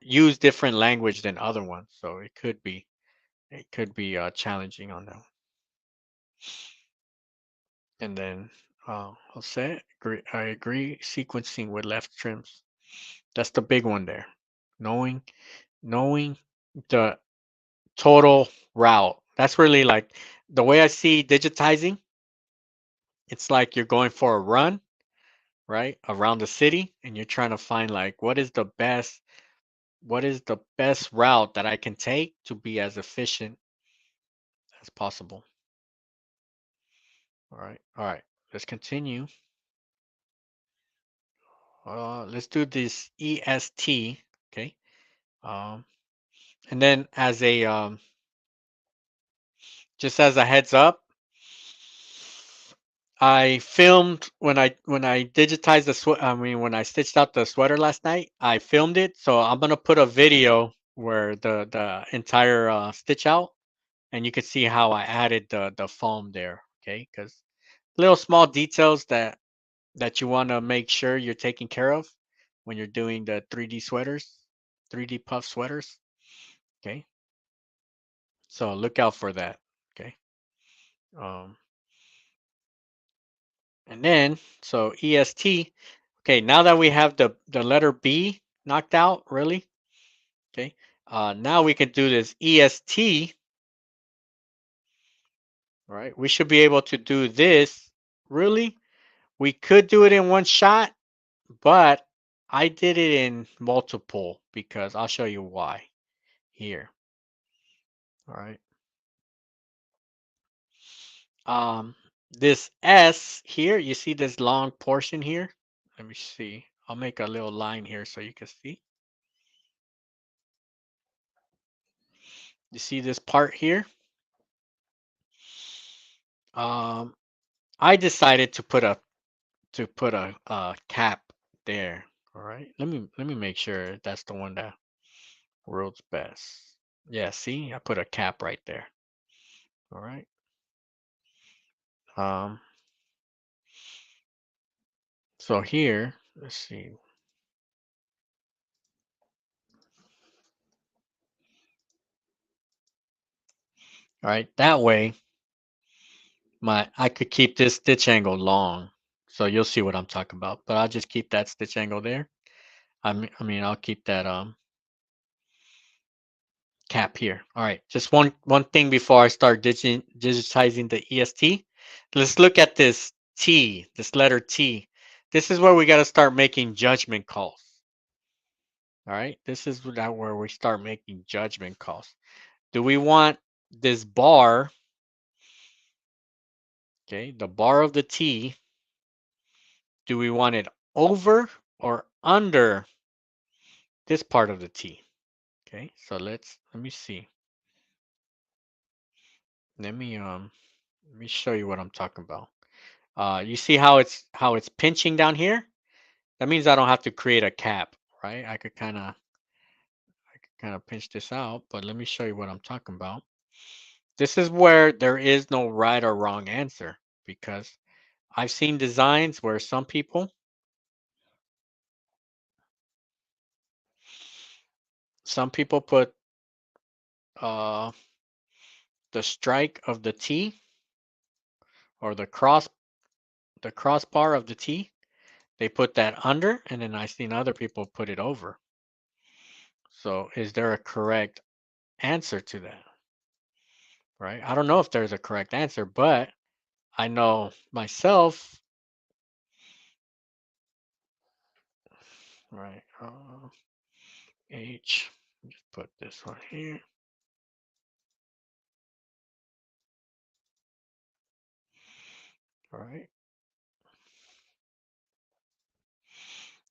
use different language than other ones, so it could be challenging on them. And then I'll say I agree. Sequencing with left trims. That's the big one there. Knowing knowing the total route. That's really like the way I see digitizing. It's like you're going for a run, right, around the city, and you're trying to find like what is the best route that I can take to be as efficient as possible. All right, all right. Let's continue. Let's do this EST. Okay. Um, and then just as a heads up, I filmed when I digitized the when I stitched out the sweater last night. I filmed it, so I'm gonna put a video where the entire stitch out, and you can see how I added the foam there. Okay, because little small details that you want to make sure you're taking care of when you're doing the 3D sweaters, 3D puff sweaters. Okay, so look out for that. Okay, um, and then so EST. Okay, now that we have the letter B knocked out, really. Okay, now we can do this EST. All right, we should be able to do this. Really, we could do it in one shot, but I did it in multiple because I'll show you why here. All right. Um, this S here, you see this long portion here? Let me see. I'll make a little line here so you can see. You see this part here? Um, I decided to put a cap there. All right. Let me make sure that's the one that works best. Yeah, see, I put a cap right there. All right. Um, so here, let's see. All right, that way I could keep this stitch angle long. So you'll see what I'm talking about. But I'll just keep that stitch angle there. I mean I'll keep that cap here. All right, just one thing before I start digitizing the EST. Let's look at this T, this letter T. This is where we got to start making judgment calls. All right, this is where we start making judgment calls. Do we want this bar, okay, the bar of the T, do we want it over or under this part of the T? Okay, so let me see. Let me show you what I'm talking about. You see how it's pinching down here? That means I don't have to create a cap, right? I could kind of pinch this out, but let me show you what I'm talking about. This is where there is no right or wrong answer, because I've seen designs where some people put uh, the strike of the T, or the crossbar of the T. They put that under, and then I've seen other people put it over. So is there a correct answer to that? Right? I don't know if there's a correct answer, but I know myself, right? H, just put this one here. All right.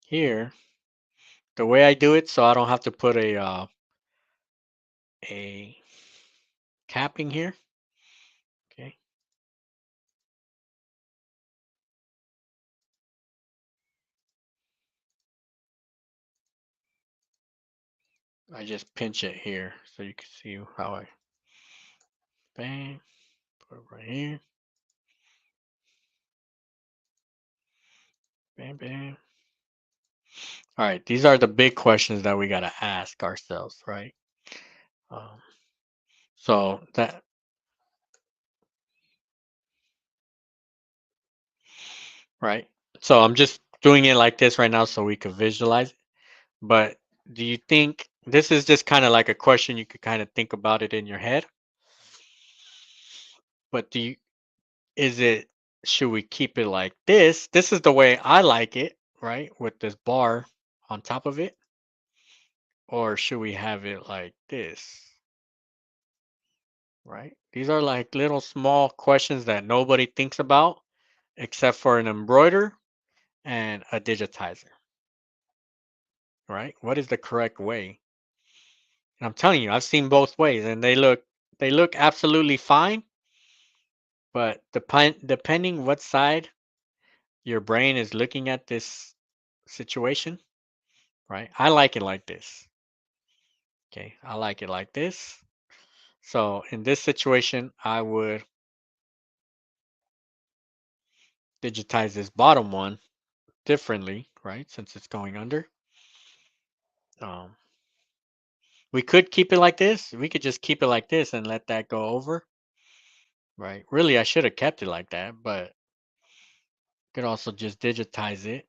Here, the way I do it, so I don't have to put a capping here. Okay. I just pinch it here so you can see how I bang, put it right here. Bam, bam. All right, these are the big questions that we got to ask ourselves, right? Um, so that, right? So I'm just doing it like this right now so we can visualize it. But do you think this is just kind of like a question you could kind of think about it in your head? But is it, should we keep it like this? This is the way I like it, right? With this bar on top of it. Or should we have it like this? Right? These are like little small questions that nobody thinks about except for an embroiderer and a digitizer, right? What is the correct way? And I'm telling you, I've seen both ways and they look absolutely fine, but depending what side your brain is looking at this situation, right? I like it like this. Okay, I like it like this. So in this situation, I would digitize this bottom one differently, right? Since it's going under. Um, we could keep it like this. We could just keep it like this and let that go over, right? Really, I should have kept it like that, but could also just digitize it.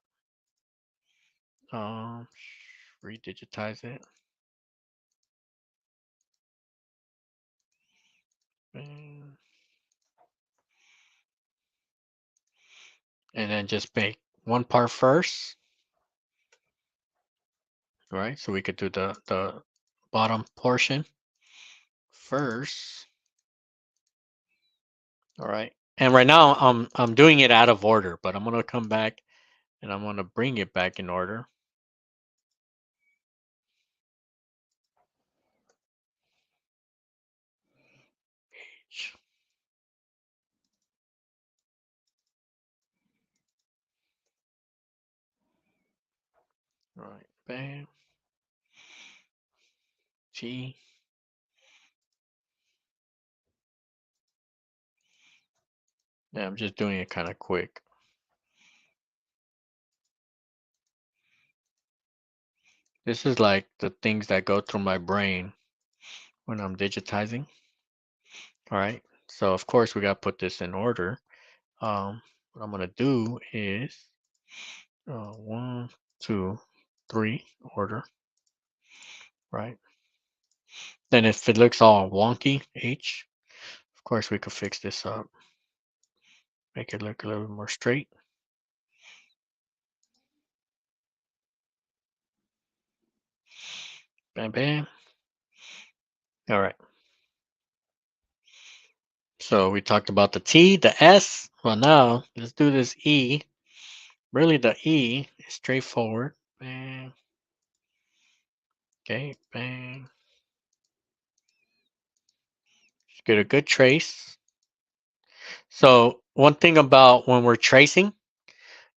Um, redigitize it. And then just make one part first, right? So we could do the bottom portion first. All right. And right now I'm doing it out of order, but I'm gonna come back and I'm gonna bring it back in order. H. All right. Bam. T. Yeah, I'm just doing it kind of quick. This is like the things that go through my brain when I'm digitizing. All right. So of course we gotta put this in order. What I'm gonna do is one, two, three order, right? Then if it looks all wonky, H, of course we could fix this up. Make it look a little more straight. Bam, bam. All right. So we talked about the T, the S. Well, now let's do this E. Really, the E is straightforward. Bang. Okay, bang. Just get a good trace. So one thing about when we're tracing,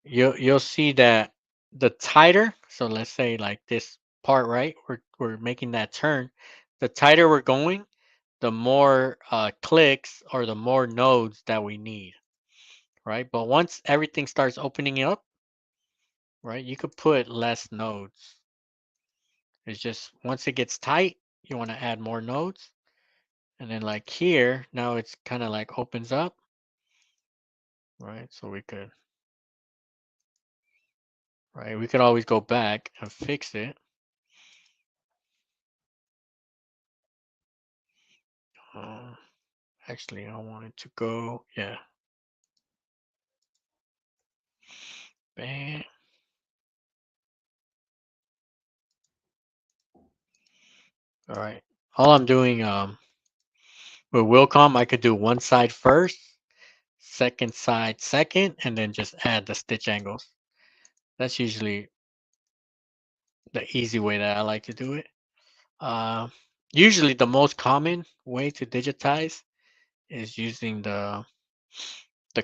you'll see that the tighter. So let's say like this part, right? We're making that turn. The tighter we're going, the more clicks or the more nodes that we need, right? But once everything starts opening up, right, you could put less nodes. It's just once it gets tight, you want to add more nodes. And then like here, now it's kind of like opens up, right? So we could always go back and fix it. Uh, Actually, I want it to go, yeah. Bam. All right. All I'm doing with Wilcom, I could do one side first, second side second, and then just add the stitch angles. That's usually the easy way that I like to do it. Uh, Usually the most common way to digitize is using the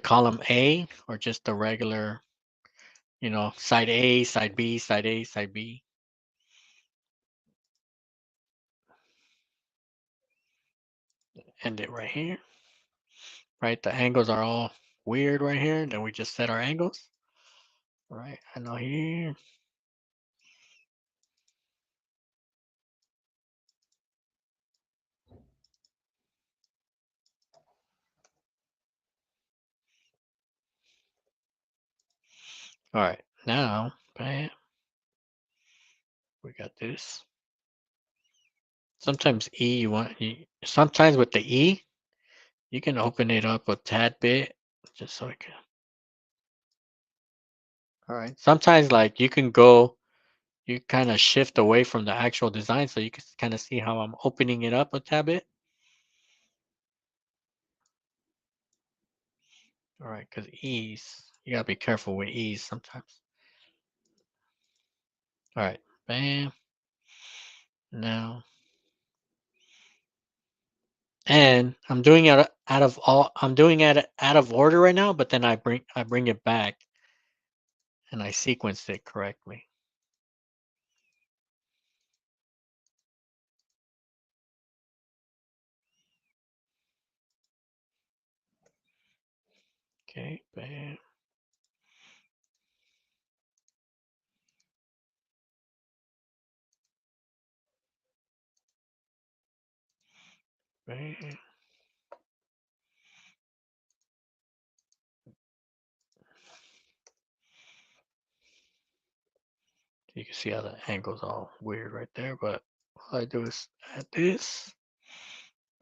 column A or just the regular, side A, side B, side A, side B. End it right here, right? The angles are all weird right here. Then we just set our angles, right? I know here. All right, now, bam, we got this. Sometimes sometimes with the E, you can open it up a tad bit, just so it can. All right. Sometimes like you kind of shift away from the actual design, so you can kind of see how I'm opening it up a tad bit. All right, because E's, you gotta be careful with E's sometimes. All right, bam. Now, and I'm doing it I'm doing it out of order right now, but then I bring it back and I sequenced it correctly. Okay, bam. Bam. You can see how the angle's all weird right there, but all I do is add this.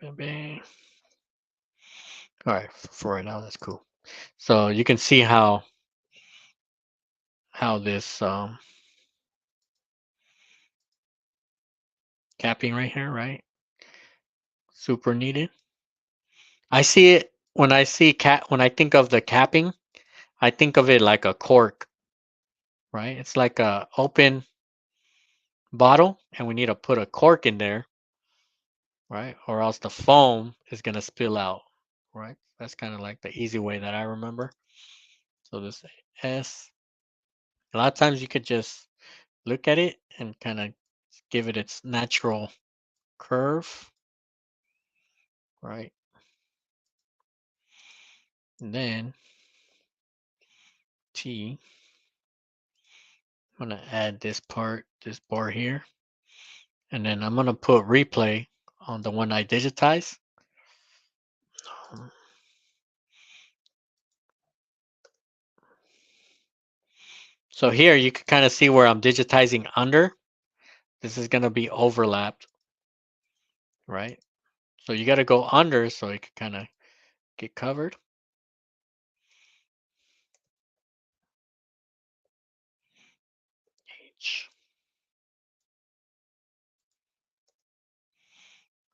Bam, bam. All right, for right now, that's cool. So you can see how this capping right here, right? Super needed. I see it when I think of the capping, I think of it like a cork, right? It's like a open bottle, and we need to put a cork in there, right? Or else the foam is gonna spill out, right? That's kind of like the easy way that I remember. So this S, a lot of times you could just look at it and kind of give it its natural curve, right? And then T, I'm gonna add this bar here, and then I'm gonna put replay on the one I digitize. Um, So here you can kind of see where I'm digitizing under. This is gonna be overlapped, right? So you got to go under so it can kind of get covered. H.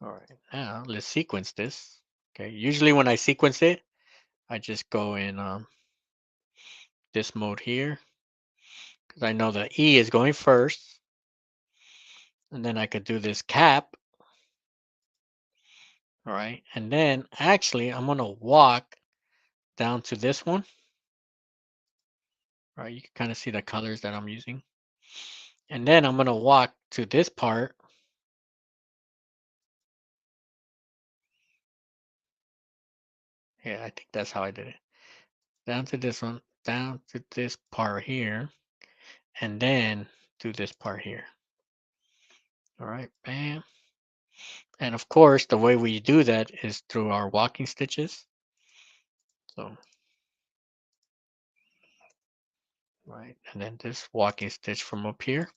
All right, now let's sequence this. Okay, usually when I sequence it, I just go in this mode here because I know the E is going first, and then I could do this cap. All right, and then actually I'm gonna walk down to this one. All right, you can kind of see the colors that I'm using, and then I'm gonna walk to this part. Yeah, I think that's how I did it. Down to this one, down to this part here, and then to this part here. All right, bam. And of course, the way we do that is through our walking stitches. So, right, and then this walking stitch from up here.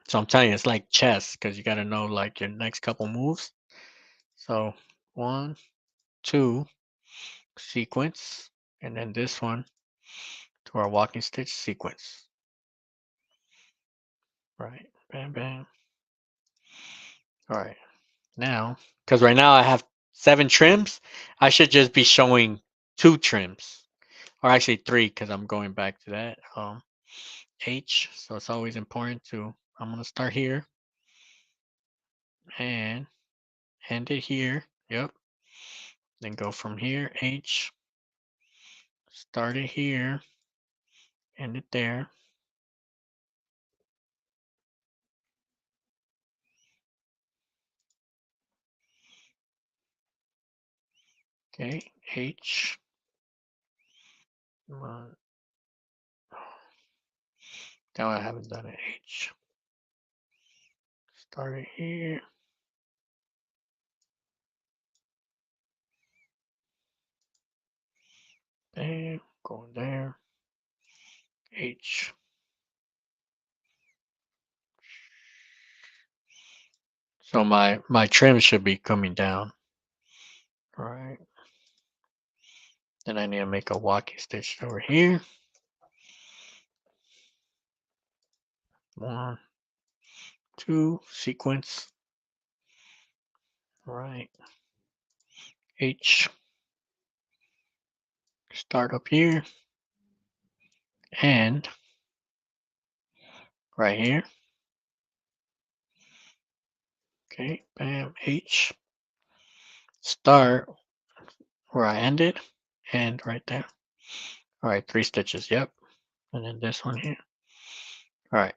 So I'm telling you, it's like chess because you got to know like your next couple moves. So 1, 2, sequence, and then this one to our walking stitch sequence. Right, bam, bam. All right, now, because right now I have 7 trims, I should just be showing 2 trims, or actually 3 because I'm going back to that. H, so it's always important to, I'm going to start here and end it here. Yep. Then go from here, H, start it here, end it there. Okay, H. Come on. Now I haven't done it. H. Start it here. Bam, going there. H. So my trim should be coming down. All right. Then I need to make a walking stitch over here. 1, 2, sequence. All right. H. Start up here. And right here. Okay, bam, H. Start where I ended and right there. All right, 3 stitches, yep. And then this one here. All right.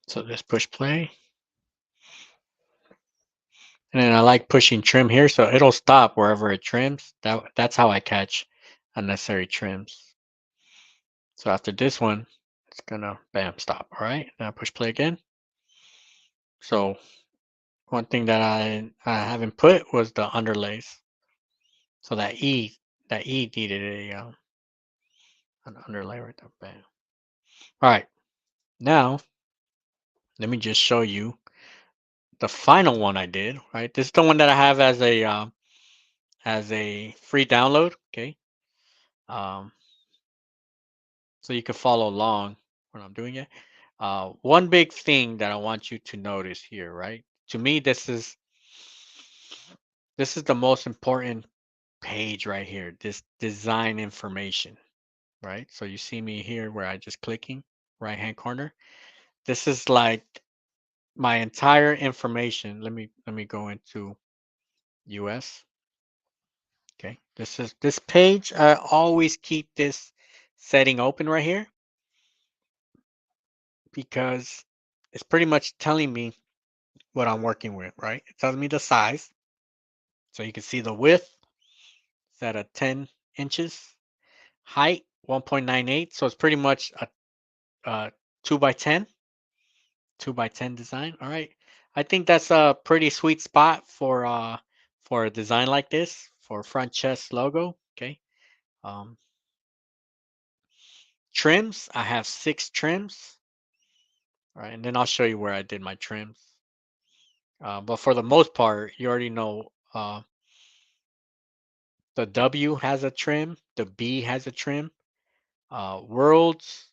So just push play. And then I like pushing trim here, so it'll stop wherever it trims. That's how I catch unnecessary trims. So after this one, it's gonna bam stop. All right, now push play again. So one thing that I haven't put was the underlays. So that E needed a an underlay right there. Bam. All right, now let me just show you the final one I did. Right, this is the one that I have as a free download. Okay, um, so you can follow along when I'm doing it. One big thing that I want you to notice here, right? To me, this is the most important page right here. This design information, right? So you see me here where I just clicking right hand corner. This is like my entire information. Let me go into US. Okay, this page. I always keep this setting open right here because it's pretty much telling me what I'm working with, right? It tells me the size. So you can see the width is at a 10 inches, height 1.98. So it's pretty much a 2 by 10, 2 by 10 design. All right. I think that's a pretty sweet spot for a design like this for front chest logo. Okay. Um, trims. I have 6 trims. All right, and then I'll show you where I did my trims. But for the most part, you already know the W has a trim, the B has a trim. World's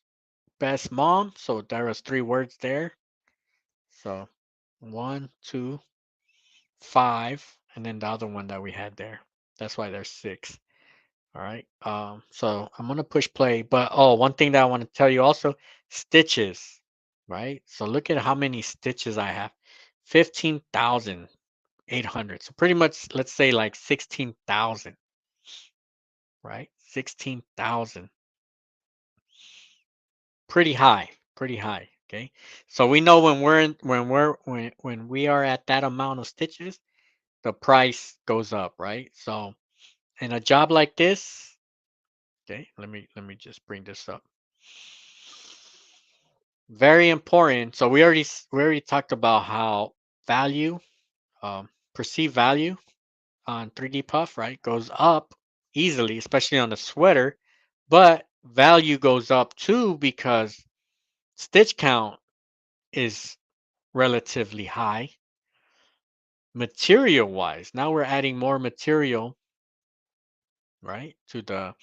best mom. So there was 3 words there. So 1, 2, 5, and then the other one that we had there. That's why there's 6. All right. So I'm gonna push play, but oh, one thing that I want to tell you also, stitches, right? So look at how many stitches I have. 15,800. So pretty much, let's say like 16,000, right? 16,000. Pretty high, pretty high. Okay. So we know when we are at that amount of stitches, the price goes up, right? So in a job like this, okay, let me just bring this up. Very important. So we already talked about how value, perceived value on 3D Puff, right, goes up easily, especially on the sweater, but value goes up too because stitch count is relatively high. Material wise, now we're adding more material, right, to the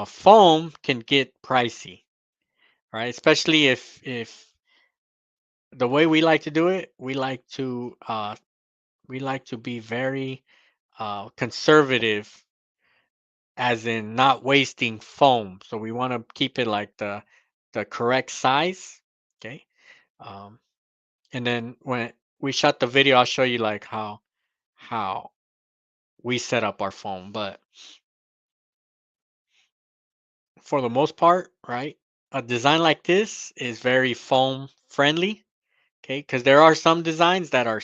foam can get pricey, right? Especially if the way we like to do it, we like to be very conservative, as in not wasting foam. So we want to keep it like the correct size. Okay. Um, and then when we shot the video, I'll show you like how we set up our foam. But for the most part, right, a design like this is very foam friendly. Okay, because there are some designs that are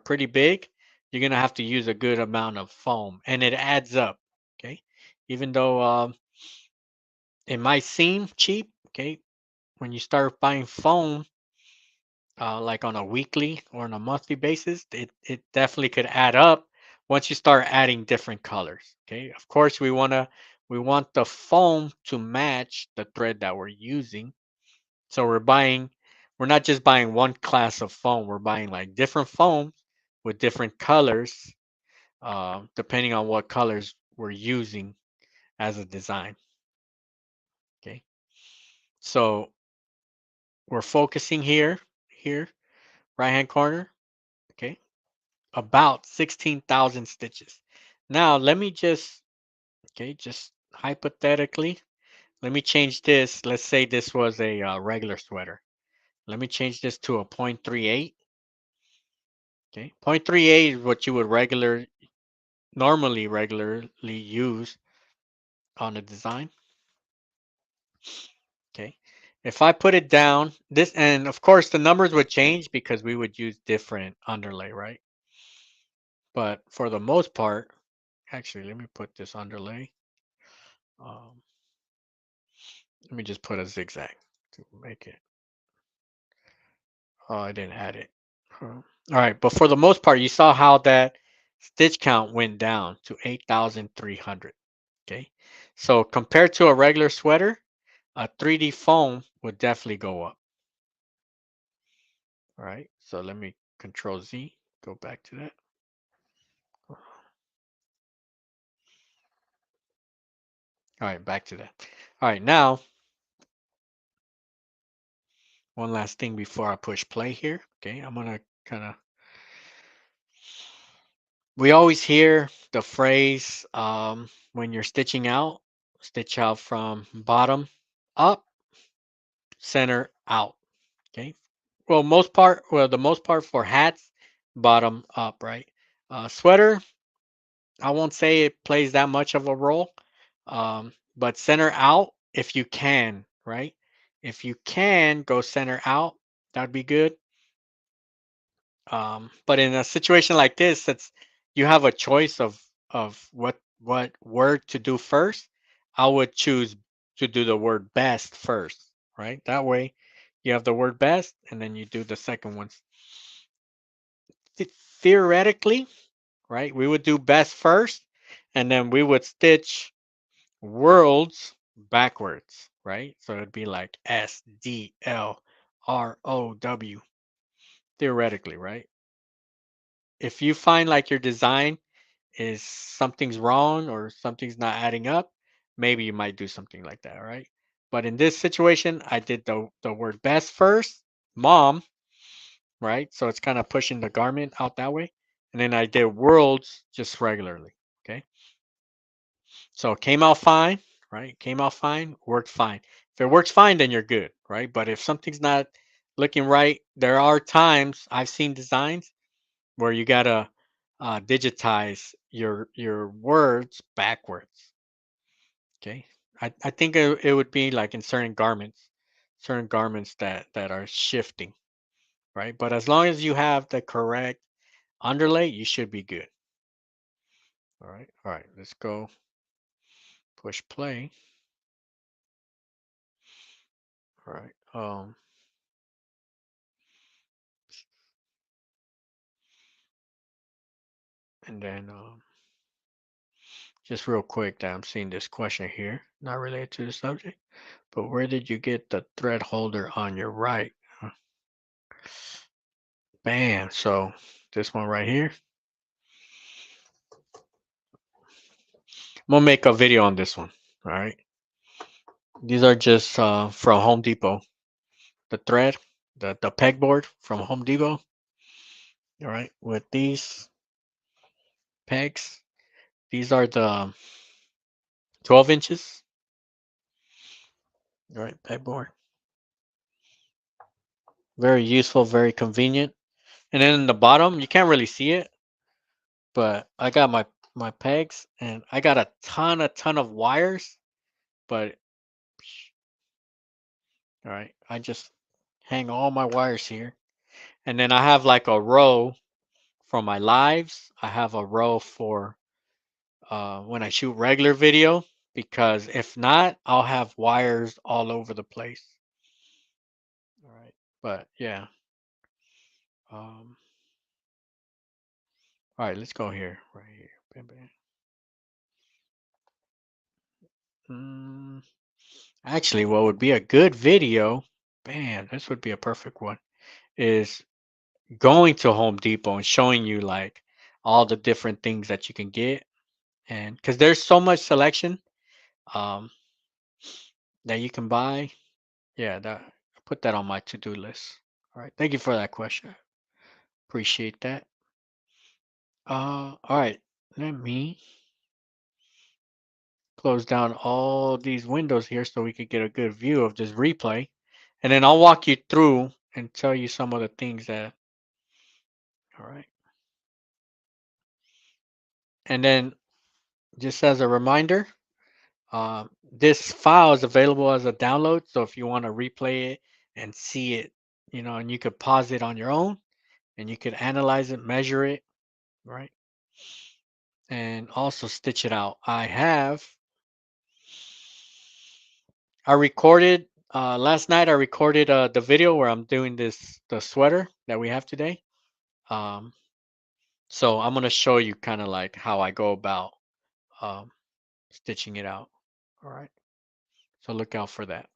pretty big. You're gonna have to use a good amount of foam, and it adds up. Okay, even though it might seem cheap. Okay, when you start buying foam, like on a weekly or on a monthly basis, it definitely could add up once you start adding different colors. Okay, of course we want the foam to match the thread that we're using. So we're not just buying one class of foam. We're buying like different foams with different colors, depending on what colors we're using as a design. Okay, so we're focusing here, right hand corner. Okay, about 16,000 stitches. Now let me just hypothetically, let me change this. Let's say this was a regular sweater. Let me change this to a 0.38. Okay, 0.38 is what you would regularly use on a design. Okay. If I put it down, this, and of course the numbers would change because we would use different underlay, right? But for the most part, actually, let me put this underlay. Um, Let me just put a zigzag to make it. Oh, I didn't add it. All right, but for the most part, you saw how that stitch count went down to 8,300. Okay, so compared to a regular sweater, a 3D foam would definitely go up. All right, so let me Control Z, go back to that. All right, back to that. All right, now one last thing before I push play here. Okay, I'm gonna kind of. We always hear the phrase when you're stitching out, stitch out from bottom up, center out. Okay. Well, the most part for hats, bottom up, right? Sweater, I won't say it plays that much of a role, but center out if you can, right? If you can go center out, that'd be good. But in a situation like this, it's you have a choice of what word to do first. I would choose to do the word best first, right? That way, you have the word best, and then you do the second one. Theoretically, right? We would do best first, and then we would stitch worlds backwards, right? So it'd be like SDL ROW, theoretically, right? If you find like your design is something's wrong or something's not adding up, maybe you might do something like that, right? But in this situation, I did the word best first, mom, right? So it's kind of pushing the garment out that way. And then I did worlds just regularly. Okay. So it came out fine, right? Came out fine, worked fine. If it works fine, then you're good, right? But if something's not looking right, there are times I've seen designs where you gotta digitize your words backwards. Okay. I think it would be like in certain garments that are shifting, right? But as long as you have the correct underlay, you should be good. All right, let's go push play. All right, and then just real quick, that I'm seeing this question here, not related to the subject, but where did you get the thread holder on your right? Bam. So this one right here. I'm gonna make a video on this one. All right. These are just from Home Depot. The thread, the pegboard from Home Depot. All right. With these pegs, these are the 12 inches. All right, pegboard. Very useful, very convenient. And then in the bottom, you can't really see it, but I got my pegs and I got a ton of wires, but all right, I just hang all my wires here. And then I have like a row for my lives. I have a row for when I shoot regular video, because if not, I'll have wires all over the place. All right, but yeah. Um, all right, let's go here, right here. Bam, bam. Actually, what would be a good video, man, this would be a perfect one, is going to Home Depot and showing you like all the different things that you can get. And because there's so much selection um, that you can buy. Yeah, that put that on my to-do list. All right, thank you for that question. Appreciate that. All right, let me close down all these windows here so we could get a good view of this replay. And then I'll walk you through and tell you some of the things that, all right. And then just as a reminder, this file is available as a download. So if you want to replay it and see it, and you could pause it on your own and you could analyze it, measure it, right? And also stitch it out. I recorded last night. I recorded the video where I'm doing the sweater that we have today. Um, so I'm gonna show you kind of like how I go about um, stitching it out. All right. So look out for that.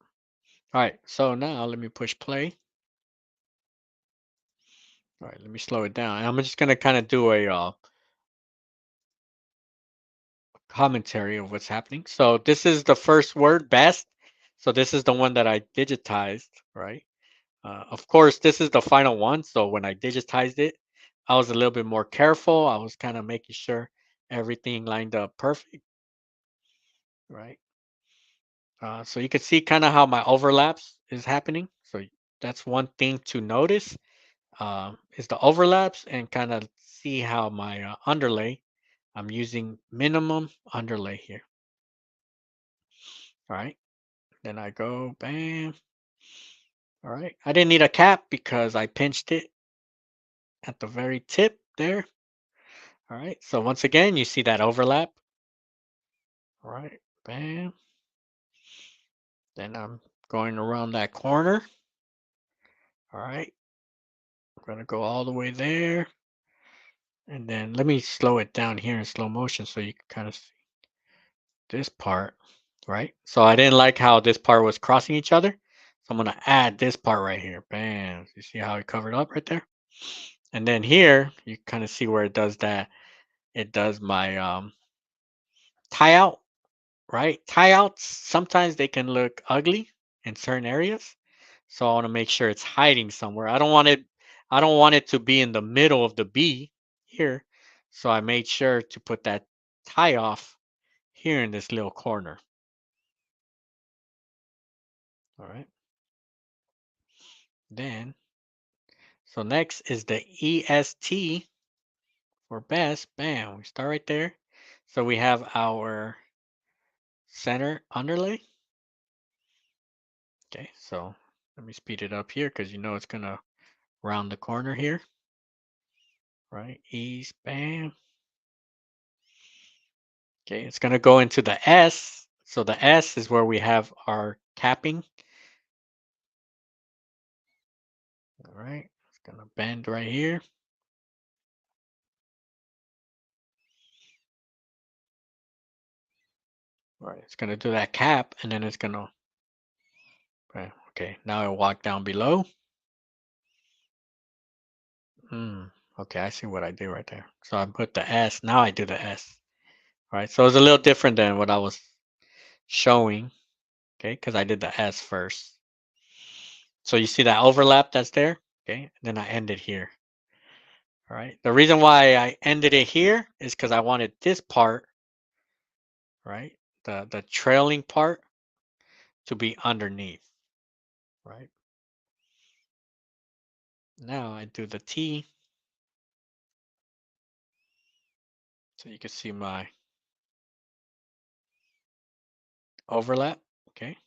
All right. So now let me push play. All right. Let me slow it down. And I'm just gonna kind of do a commentary of what's happening. So this is the first word, best. So this is the one that I digitized, right? Of course, this is the final one. So when I digitized it, I was a little bit more careful. I was kind of making sure everything lined up perfect, right? So you can see kind of how my overlaps is happening. So that's one thing to notice is the overlaps, and kind of see how my underlay, I'm using minimum underlay here. All right. Then I go bam. All right. I didn't need a cap because I pinched it at the very tip there. All right. So once again, you see that overlap. All right. Bam. Then I'm going around that corner. All right. I'm going to go all the way there. And then let me slow it down here in slow motion so you can kind of see this part. Right. So I didn't like how this part was crossing each other. So I'm gonna add this part right here. Bam. You see how it covered up right there? And then here you kind of see where it does that. It does my tie out, right? Tie outs sometimes they can look ugly in certain areas. So I want to make sure it's hiding somewhere. I don't want it to be in the middle of the B here. So I made sure to put that tie off here in this little corner. All right. Then so next is the EST for best. Bam. We start right there. So we have our center underlay. Okay, so let me speed it up here because you know it's gonna round the corner here. Right, ease, bam. Okay, it's gonna go into the S. So the S is where we have our capping. All right, it's gonna bend right here. All right, it's gonna do that cap, and then it's gonna. Okay, now I walk down below. Okay, I see what I did right there. So I put the S. Now I do the S. All right, so it's a little different than what I was showing. Okay, because I did the S first. So you see that overlap that's there? Okay, and then I end it here. All right. The reason why I ended it here is because I wanted this part, right? The trailing part to be underneath, right? Now I do the T so you can see my overlap. Okay.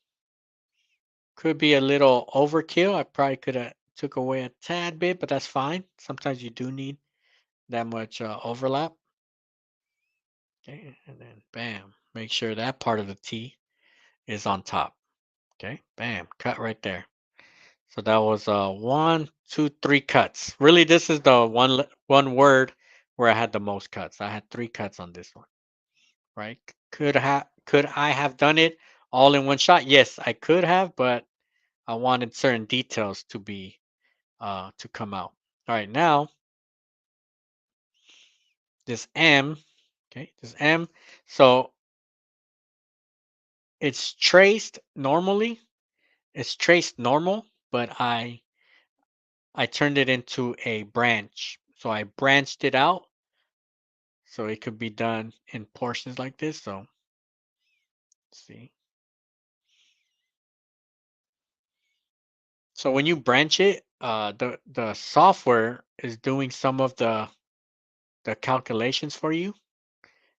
Could be a little overkill. I probably could have took away a tad bit, but that's fine. Sometimes you do need that much overlap. Okay. And then bam, make sure that part of the T is on top. Okay. Bam, cut right there. So that was one, two, three cuts. Really, this is the one word where I had the most cuts. I had 3 cuts on this one, right? Could I have done it all in one shot? Yes, I could have, but I wanted certain details to be to come out. All right, now this M, okay, this M. So it's traced normally. It's traced normal, but I turned it into a branch. So I branched it out so it could be done in portions like this. So let's see. So when you branch it, the software is doing some of the calculations for you.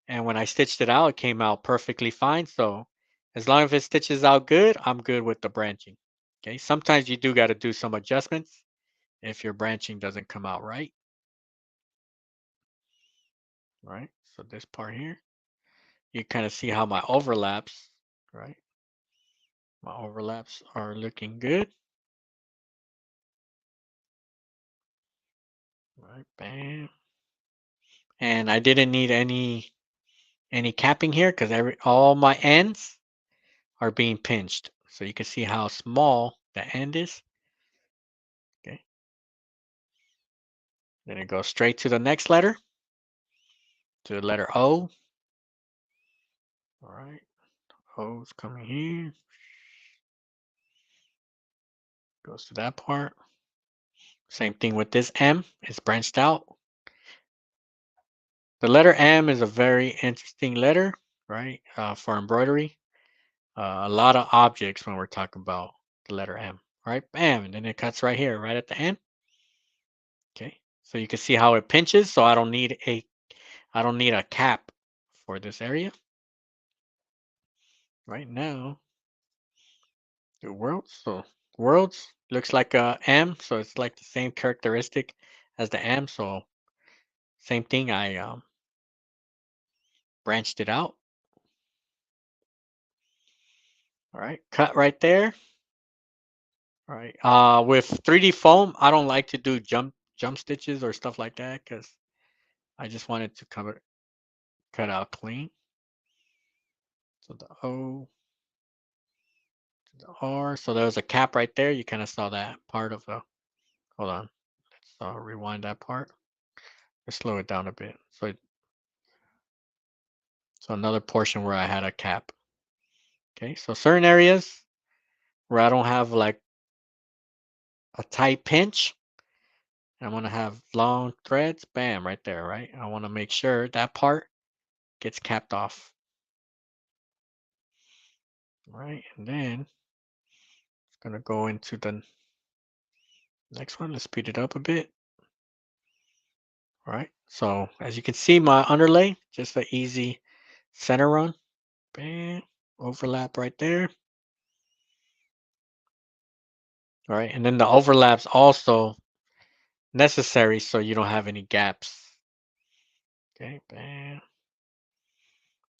And when I stitched it out, it came out perfectly fine. So as long as it stitches out good, I'm good with the branching. Okay. Sometimes you do got to do some adjustments if your branching doesn't come out right. Right. So this part here, you kind of see how my overlaps, right? My overlaps are looking good. Right. Bam. And I didn't need any capping here because all my ends are being pinched. So you can see how small the end is. Okay. Then it goes straight to the next letter, to the letter O. All right. O's coming here. Goes to that part. Same thing with this M. It's branched out. The letter M is a very interesting letter, right? For embroidery. A lot of objects when we're talking about the letter M. All right. Bam. And then it cuts right here, right at the end. Okay. So you can see how it pinches. So I don't need a cap for this area. Right now, the worlds. So worlds looks like a M. So it's like the same characteristic as the M. So same thing. I branched it out. All right. Cut right there. All right. With 3D foam, I don't like to do jump stitches or stuff like that because I just wanted to cut out clean. So the O, R. So there was a cap right there. You kind of saw that part of the. Hold on. Let's rewind that part. Let's slow it down a bit. So another portion where I had a cap. Okay. So certain areas where I don't have like a tight pinch, I want to have long threads. Bam, right there. Right. I want to make sure that part gets capped off. Right. And then it's gonna go into the next one. Let's speed it up a bit. All right. So as you can see, my underlay, just an easy center run. Bam. Overlap right there. All right. And then the overlaps also necessary so you don't have any gaps. Okay. Bam.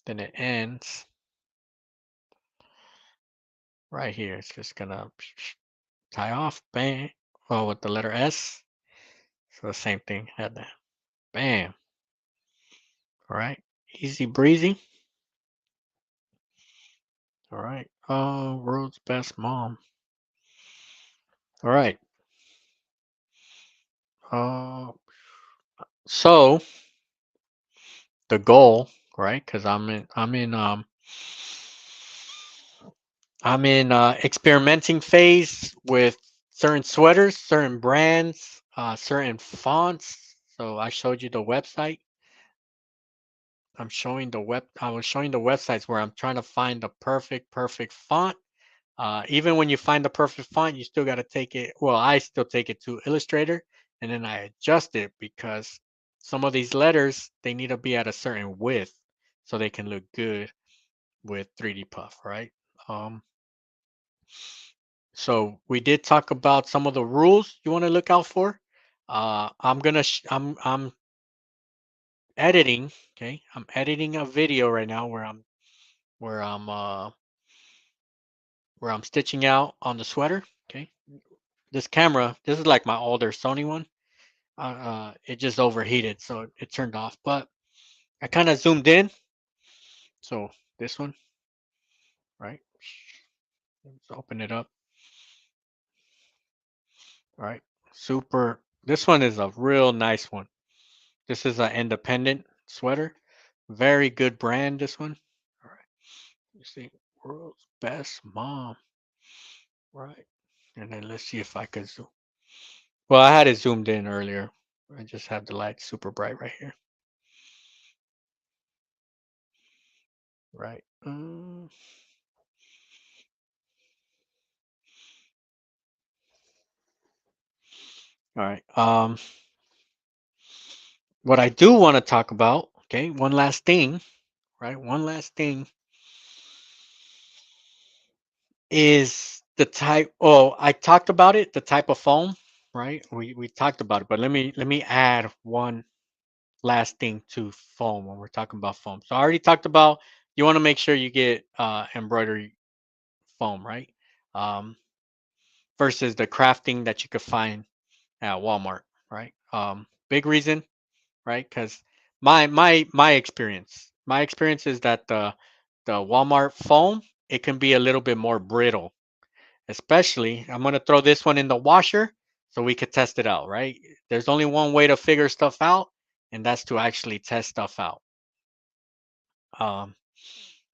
Then it ends right here. It's just gonna tie off. Bam. Oh, with the letter S. So the same thing. Had that. Bam. All right. Easy breezy. All right. Oh, world's best mom. All right. Uh, so the goal, right? Because I'm in experimenting phase with certain sweaters, certain brands, certain fonts. So I showed you the website. I was showing the websites where I'm trying to find the perfect font. Even when you find the perfect font, you still got to take it. Well, I still take it to Illustrator, and then I adjust it because some of these letters they need to be at a certain width so they can look good with 3D Puff, right? Um, so we did talk about some of the rules you want to look out for. I'm editing. Okay, I'm editing a video right now where I'm uh, where I'm stitching out on the sweater. Okay, this camera, this is like my older Sony one. It just overheated, so it turned off. But I kind of zoomed in. So this one, right? Let's open it up. All right, super. This one is a real nice one. This is an independent sweater. Very good brand, this one. All right. You see, world's best mom. Right. And then let's see if I can zoom. Well, I had it zoomed in earlier. I just have the light super bright right here. Right. All right. What I do want to talk about, okay, one last thing, right? One last thing is the type. Oh, I talked about it, the type of foam, right? We talked about it, but let me add one last thing to foam when we're talking about foam. So I already talked about you want to make sure you get embroidery foam, right? Um, versus the crafting that you could find at Walmart, right? Big reason, right? Because my experience is that the Walmart foam it can be a little bit more brittle. Especially, I'm gonna throw this one in the washer so we could test it out, right? There's only one way to figure stuff out, and that's to actually test stuff out. Um,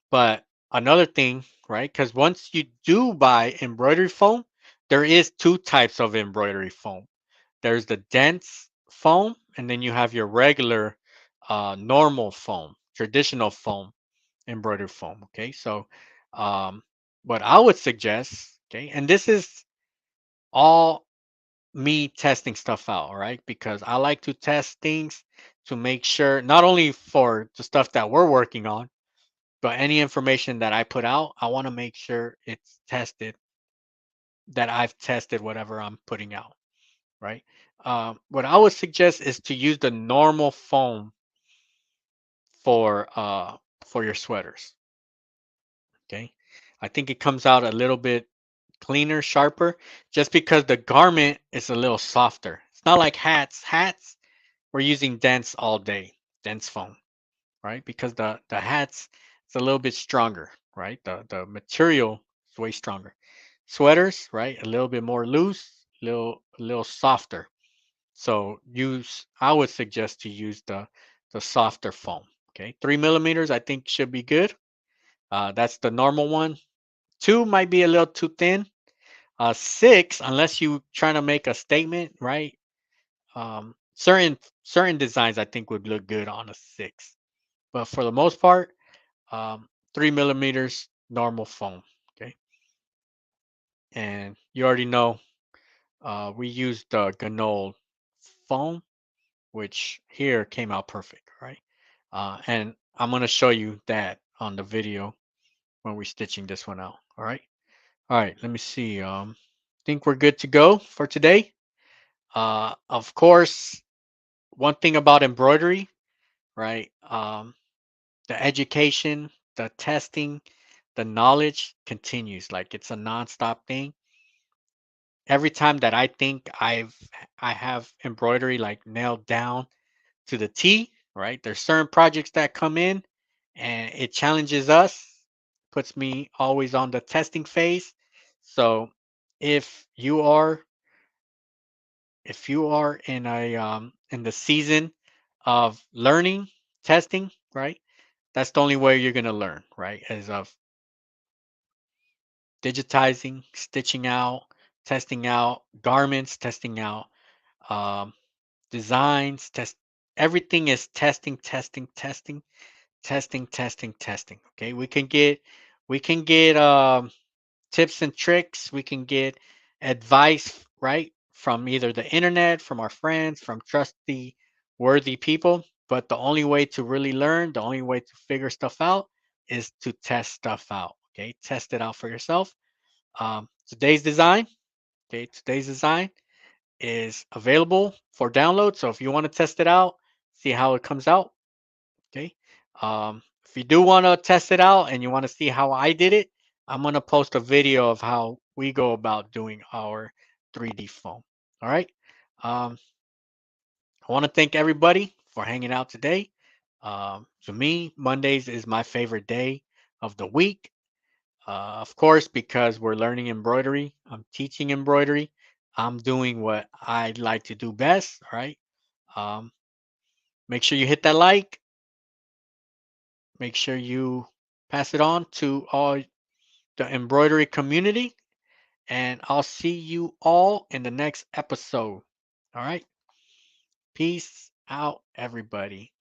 but another thing, right? Because once you do buy embroidery foam, there is two types of embroidery foam. There's the dense foam, and then you have your regular, normal foam, traditional foam, embroidery foam. Okay, so um, what I would suggest, okay, and this is all me testing stuff out, all right? Because I like to test things to make sure, not only for the stuff that we're working on, but any information that I put out, I want to make sure it's tested, that I've tested whatever I'm putting out, right? What I would suggest is to use the normal foam for uh, for your sweaters. Okay, I think it comes out a little bit cleaner, sharper, just because the garment is a little softer. It's not like hats. Hats we're using dense all day, dense foam, right? Because the hats it's a little bit stronger, right? The material is way stronger. sweaters, right? A little bit more loose, a little softer. So I would suggest to use the softer foam. Okay, 3 millimeters I think should be good. That's the normal one. Two might be a little too thin. Six, unless you trying to make a statement, right? Certain designs I think would look good on a six, but for the most part, 3 millimeters normal foam. Okay, and you already know we used the Ganol foam, which here came out perfect, right? And I'm gonna show you that on the video when we're stitching this one out. All right. All right. Let me see. Think we're good to go for today. Of course, one thing about embroidery, right? The education, the testing, the knowledge continues. Like it's a nonstop thing. Every time that I think I have embroidery like nailed down to the T, right? There's certain projects that come in and it challenges us, puts me always on the testing phase. So if you are in the season of learning, testing, right? That's the only way you're gonna learn, right? As of digitizing, stitching out, testing out garments, testing out um, designs, everything is testing, testing, testing, testing, testing, testing. Okay, we can get tips and tricks. We can get advice, right, from either the internet, from our friends, from trusty, worthy people. But the only way to really learn, the only way to figure stuff out is to test stuff out. Okay, test it out for yourself. Today's design, today's design is available for download. So if you want to test it out, see how it comes out. Okay. If you do want to test it out and you want to see how I did it, I'm going to post a video of how we go about doing our 3D foam. All right. Um, I want to thank everybody for hanging out today. To me, Mondays is my favorite day of the week. Of course, because we're learning embroidery, I'm teaching embroidery. I'm doing what I like to do best. All right. Um, make sure you hit that like. Make sure you pass it on to all the embroidery community. And I'll see you all in the next episode. All right. Peace out, everybody.